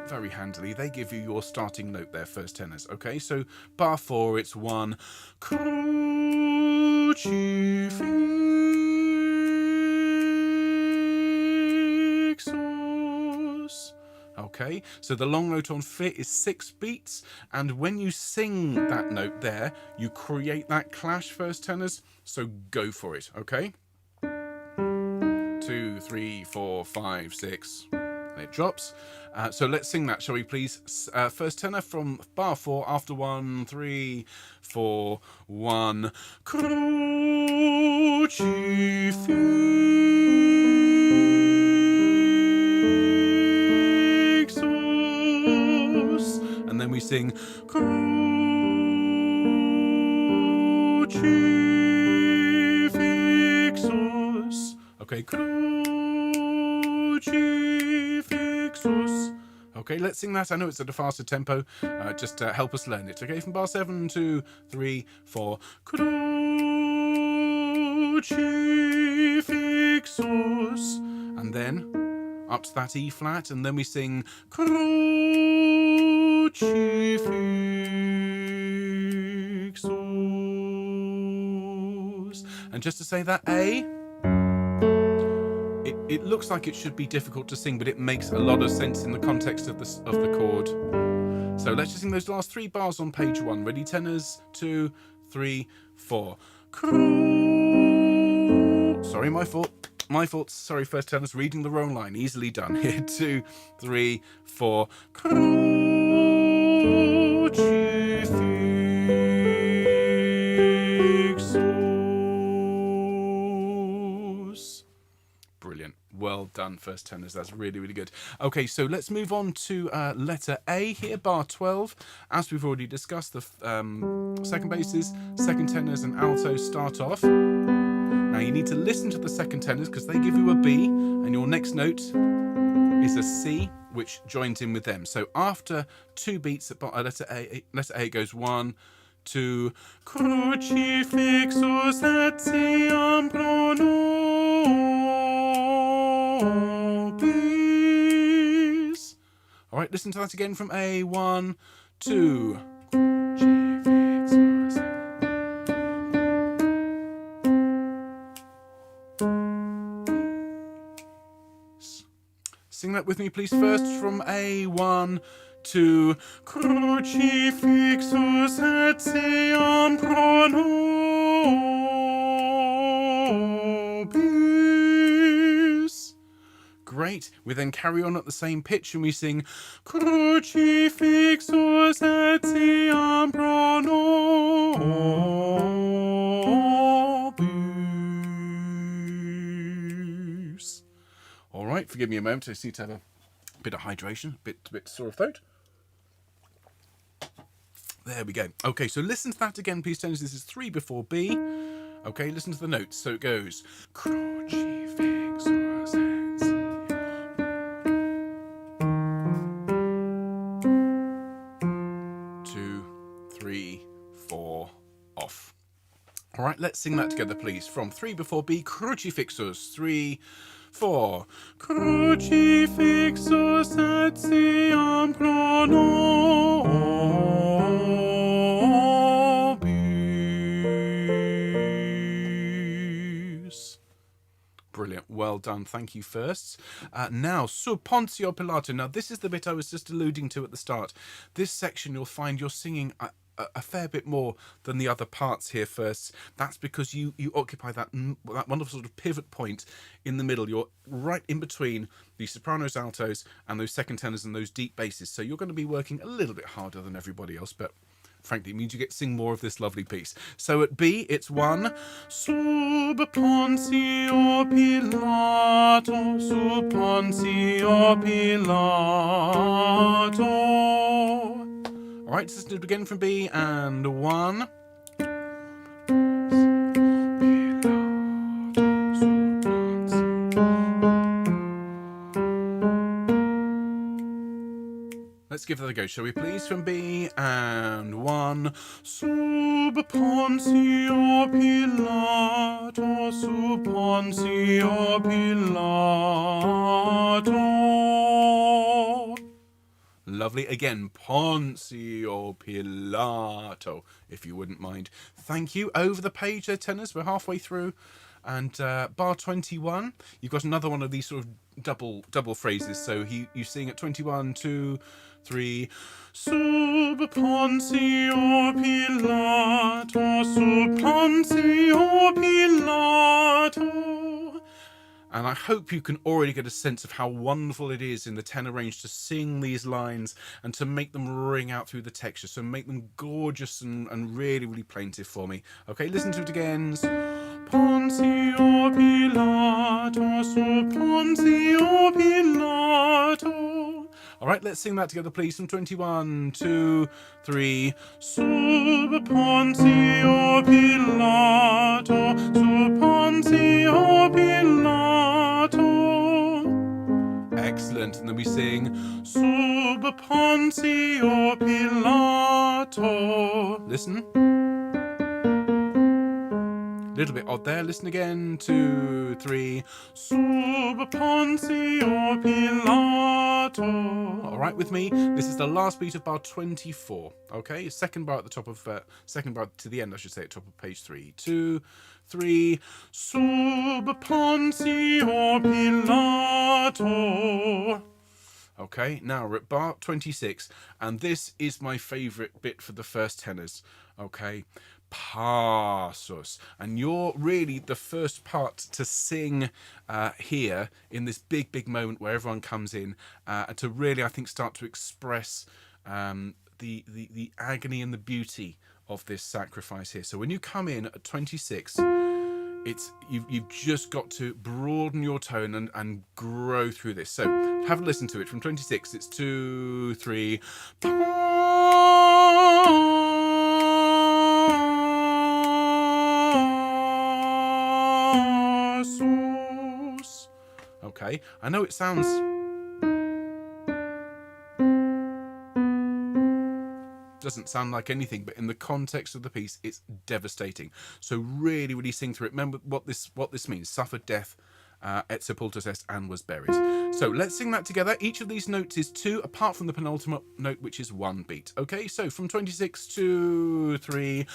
very handily, they give you your starting note there, first tenors. Okay, so bar 4, it's 1, crucifixus. Okay, so the long note on Fi is 6 beats, and when you sing that note there, you create that clash, first tenors, so go for it, okay? 2, 3, 4, 5, 6, and it drops. So let's sing that, shall we please? First tenor from bar 4 after 1, 3, 4, 1, crucifixus, and then we sing crucifixus. Okay, crucifixus. Okay, let's sing that. I know it's at a faster tempo. Just help us learn it. Okay, from bar 7, 2, 3, 4. Crucifixus. And then up to that E flat, and then we sing crucifixus. And just to say that A, it looks like it should be difficult to sing, but it makes a lot of sense in the context of the chord. So let's just sing those last 3 bars on page 1. Ready, tenors? 2, 3, 4. Sorry, my fault. My fault. Sorry, first tenors, reading the wrong line. Easily done. Here, 2, 3, 4. Crucifixus. Brilliant. Well done, first tenors. That's really, really good. Okay, so let's move on to letter A here, bar 12. As we've already discussed, the second basses, second tenors, and altos start off. Now you need to listen to the second tenors because they give you a B, and your next note is a C, which joins in with them. So after 2 beats at letter A goes 1, 2, crucifixus etiam pro nobis. All right, listen to that again from A. 1, 2. Sing that with me, please. First from A. 1, 2. Crucifixus etiam pro nobis. Great. We then carry on at the same pitch and we sing Crucifixus etiam pro nobis. All right, forgive me a moment. I just need to have a bit of hydration, a bit sore of throat. There we go. Okay, so listen to that again, please, tenors. This is 3 before B. Okay, listen to the notes. So it goes Crucifixus etiam. 2, 3, 4, off. All right, let's sing that together, please. From 3 before B, Crucifixus. 3, 4. Crucifixus etiam pro nobis. Brilliant. Well done. Thank you, firsts. Now, Sub Pontio Pilato. Now, this is the bit I was just alluding to at the start. This section, you'll find you're singing a fair bit more than the other parts here first. That's because you occupy that wonderful sort of pivot point in the middle. You're right in between the sopranos, altos, and those second tenors and those deep basses. So you're going to be working a little bit harder than everybody else, but frankly, it means you get to sing more of this lovely piece. So at B, it's 1. Sub Pontio Pilato, sub Pontio Pilato. All right, let's do it again from B, and 1. Let's give that a go, shall we please? From B, and 1. Sub Pontio Pilato, sub Pontio Pilato. Lovely. Again, Pontio Pilato, if you wouldn't mind. Thank you. Over the page there, tenors. We're halfway through. And bar 21, you've got another one of these sort of double phrases. So you sing at 21, 2, 3. Sub Pontio Pilato, sub Pontio Pilato. And I hope you can already get a sense of how wonderful it is in the tenor range to sing these lines and to make them ring out through the texture. So make them gorgeous and really, really plaintive for me. Okay, listen to it again. Pontio Pilato, sub Pontio Pilato. All right, let's sing that together, please. From 21, 2, 3. Sub Pontio Pilato, sub Pontio Pilato. Excellent. And then we sing sub Pontio Pilato. Listen. Little bit odd there. Listen again. 2, 3. Sub Pontio Pilato. All right, with me. This is the last beat of bar 24. Okay, second bar at the top of second bar to the end, I should say, at top of page 3. 2, 3. Sub Pontio Pilato. Okay, now we're at bar 26, and this is my favourite bit for the first tenors. Okay. Passus, and you're really the first part to sing here in this big moment where everyone comes in and to really, I think, start to express the agony and the beauty of this sacrifice here. So when you come in at 26, it's you've just got to broaden your tone and grow through this. So have a listen to it. From 26, it's 2, 3. Okay, I know it sounds doesn't sound like anything, but in the context of the piece, it's devastating. So really, really sing through it. Remember what this means: suffered death, et sepultus est, and was buried. So let's sing that together. Each of these notes is 2, apart from the penultimate note, which is 1 beat. Okay, so from 26, 2, 3.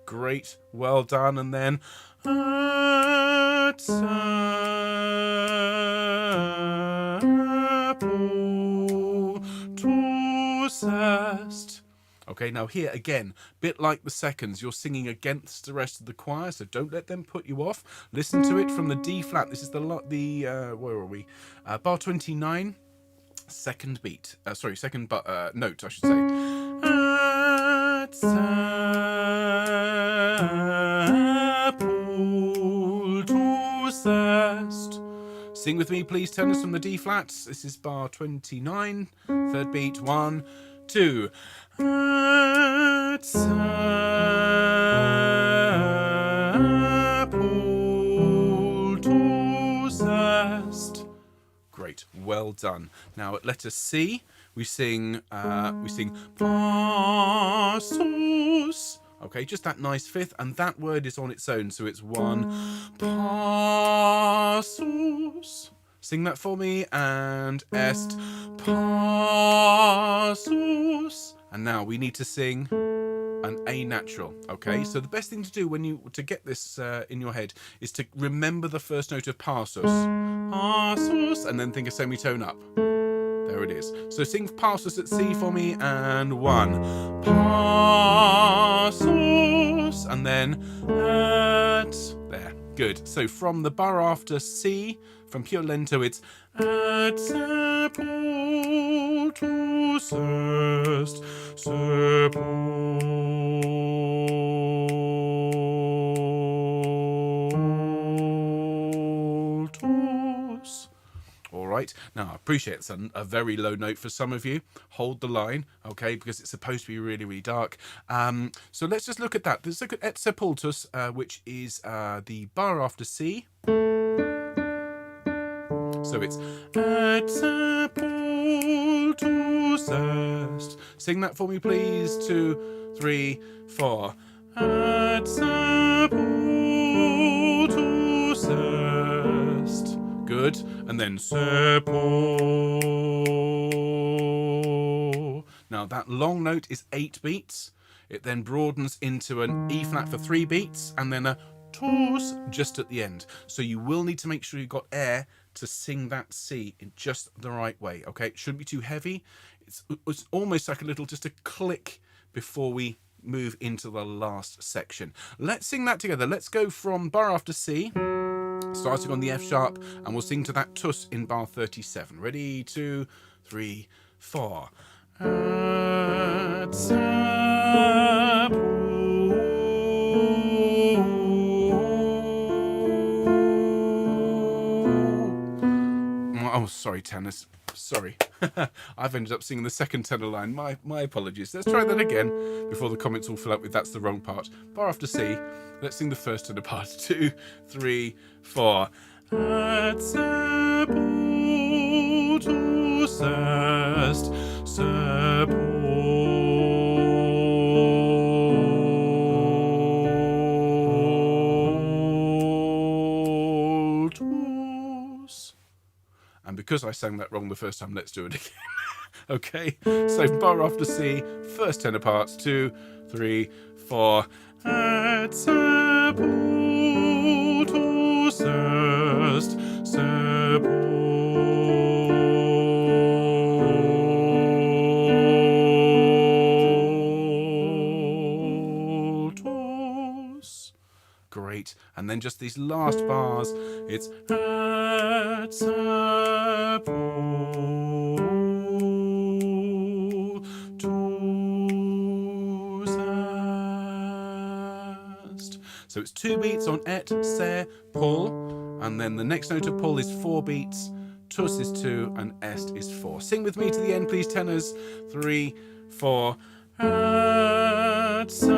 Great, well done. And then et sepultus est. Okay, now here again, bit like the seconds, you're singing against the rest of the choir, so don't let them put you off. Listen to it from the D flat. This is the where are we? Bar 29, second beat. Second note, I should say. Et sepultus est. Sing with me, please, tenors, from the D flats. This is bar 29, third beat. 1, 2. Et sepultus est. Great, well done. Now at letter C, we sing passus. Okay, just that nice fifth, and that word is on its own, so it's 1 passus. Sing that for me, and est passus. And now we need to sing an A natural. Okay, so the best thing to do to get this in your head is to remember the first note of passus, and then think a semitone up. There it is. So sing passus at C for me, and 1 passus, and then at there. Good. So from the bar after C, from pure lento, it's et sepultus est, sepultus. All right. Now, I appreciate it's a very low note for some of you. Hold the line, okay, because it's supposed to be really, really dark. So let's just look at that. Let's look at et sepultus, which is the bar after C. So it's et sepultus est. Sing that for me, please. 2, 3, 4. Et sepultus est. Good. And then sepul. Now that long note is 8 beats. It then broadens into an E flat for 3 beats, and then a tus just at the end. So you will need to make sure you've got air to sing that C in just the right way. Okay, it shouldn't be too heavy. It's almost like a little, just a click before we move into the last section. Let's sing that together. Let's go from bar after C, starting on the F sharp, and we'll sing to that tus in bar 37. Ready? 2, 3, 4. Et oh, sorry, tenors. Sorry. I've ended up singing the second tenor line. My apologies. Let's try that again before the comments all fill up with that's the wrong part. Bar after C. Let's sing the first tenor part. 2, 3, 4. Et sepultus est, sepultus. And because I sang that wrong the first time, let's do it again. Okay, so bar after C, first tenor parts, 2, 3, 4. Et sepultus est, sepultus. Great. And then just these last bars, it's et sepultus est. So it's 2 beats on et, se, pull, and then the next note of pull is 4 beats, tus is 2, and est is 4. Sing with me to the end, please, tenors. 3, 4. Et sepultus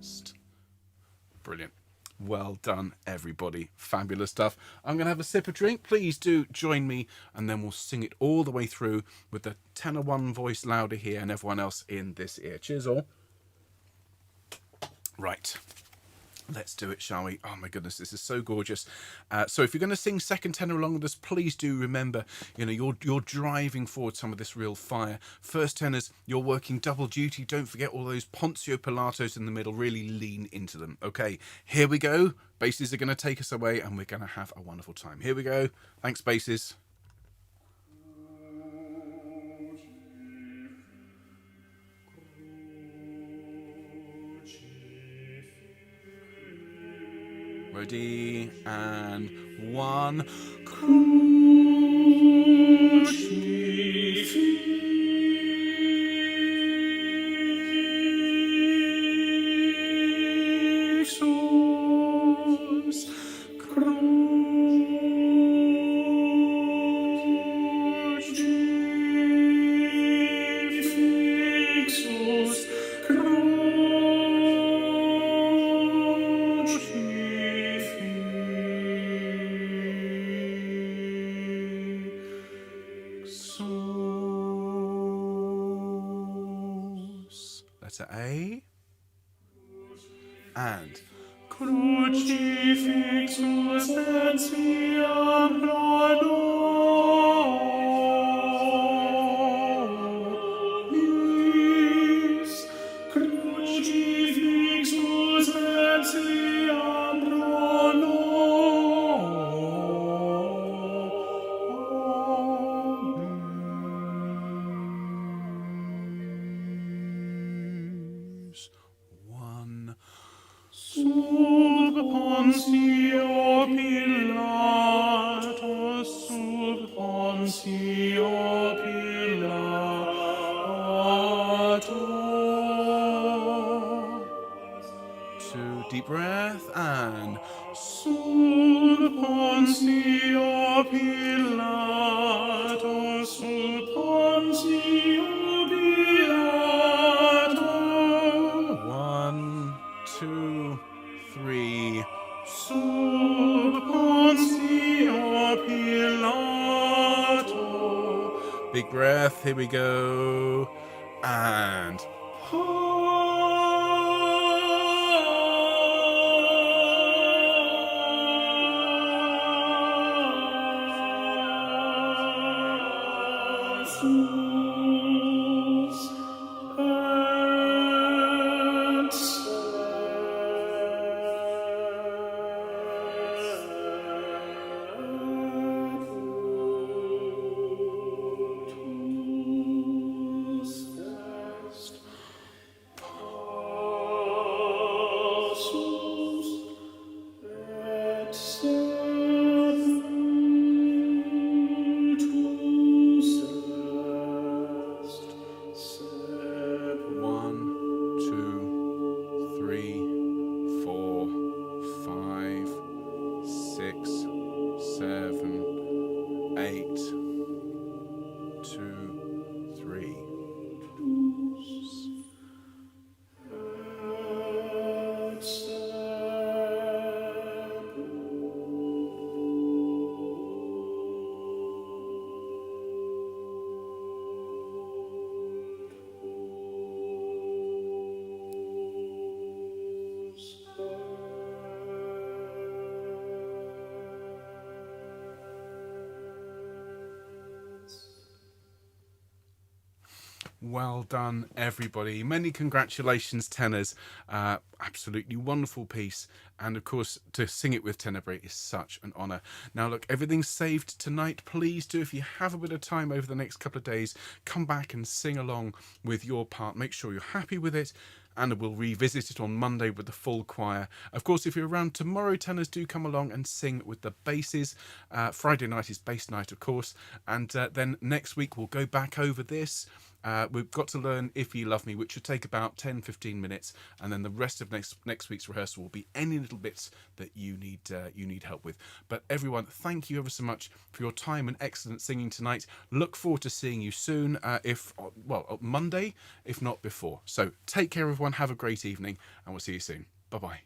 est. Brilliant. Well done, everybody. Fabulous stuff. I'm going to have a sip of drink. Please do join me, and then we'll sing it all the way through with the tenor one voice louder here and everyone else in this ear. Cheers all. Right. Let's do it, shall we? Oh my goodness, this is so gorgeous. So if you're going to sing second tenor along with us, please do remember, you're driving forward some of this real fire. First tenors, you're working double duty. Don't forget all those Ponzio Pilatos in the middle. Really lean into them. Okay, here we go. Basses are going to take us away, and we're going to have a wonderful time. Here we go. Thanks, basses. Ready, and 1. Crucifixus, crucifixus, letter A, and crucifixus etiam nobis, crucifixus etiam Pontio Pilatus, sub Pontio Pilatus. 2 deep breath and sub Pontio Pilatus, sub Pontio Pilatus. 1, 2, 3. Sub Pontio Pilatus. Big breath. Here we go. And well done, everybody. Many congratulations, tenors. Absolutely wonderful piece. And of course, to sing it with Tenebrae is such an honour. Now, look, everything's saved tonight. Please do, if you have a bit of time over the next couple of days, come back and sing along with your part. Make sure you're happy with it. And we'll revisit it on Monday with the full choir. Of course, if you're around tomorrow, tenors, do come along and sing with the basses. Friday night is bass night, of course. And then next week, we'll go back over this. We've got to learn If You Love Me, which should take about 10-15 minutes, and then the rest of next week's rehearsal will be any little bits that you need help with. But everyone, thank you ever so much for your time and excellent singing tonight. Look forward to seeing you soon, Monday, if not before. So take care, everyone. Have a great evening, and we'll see you soon. Bye-bye.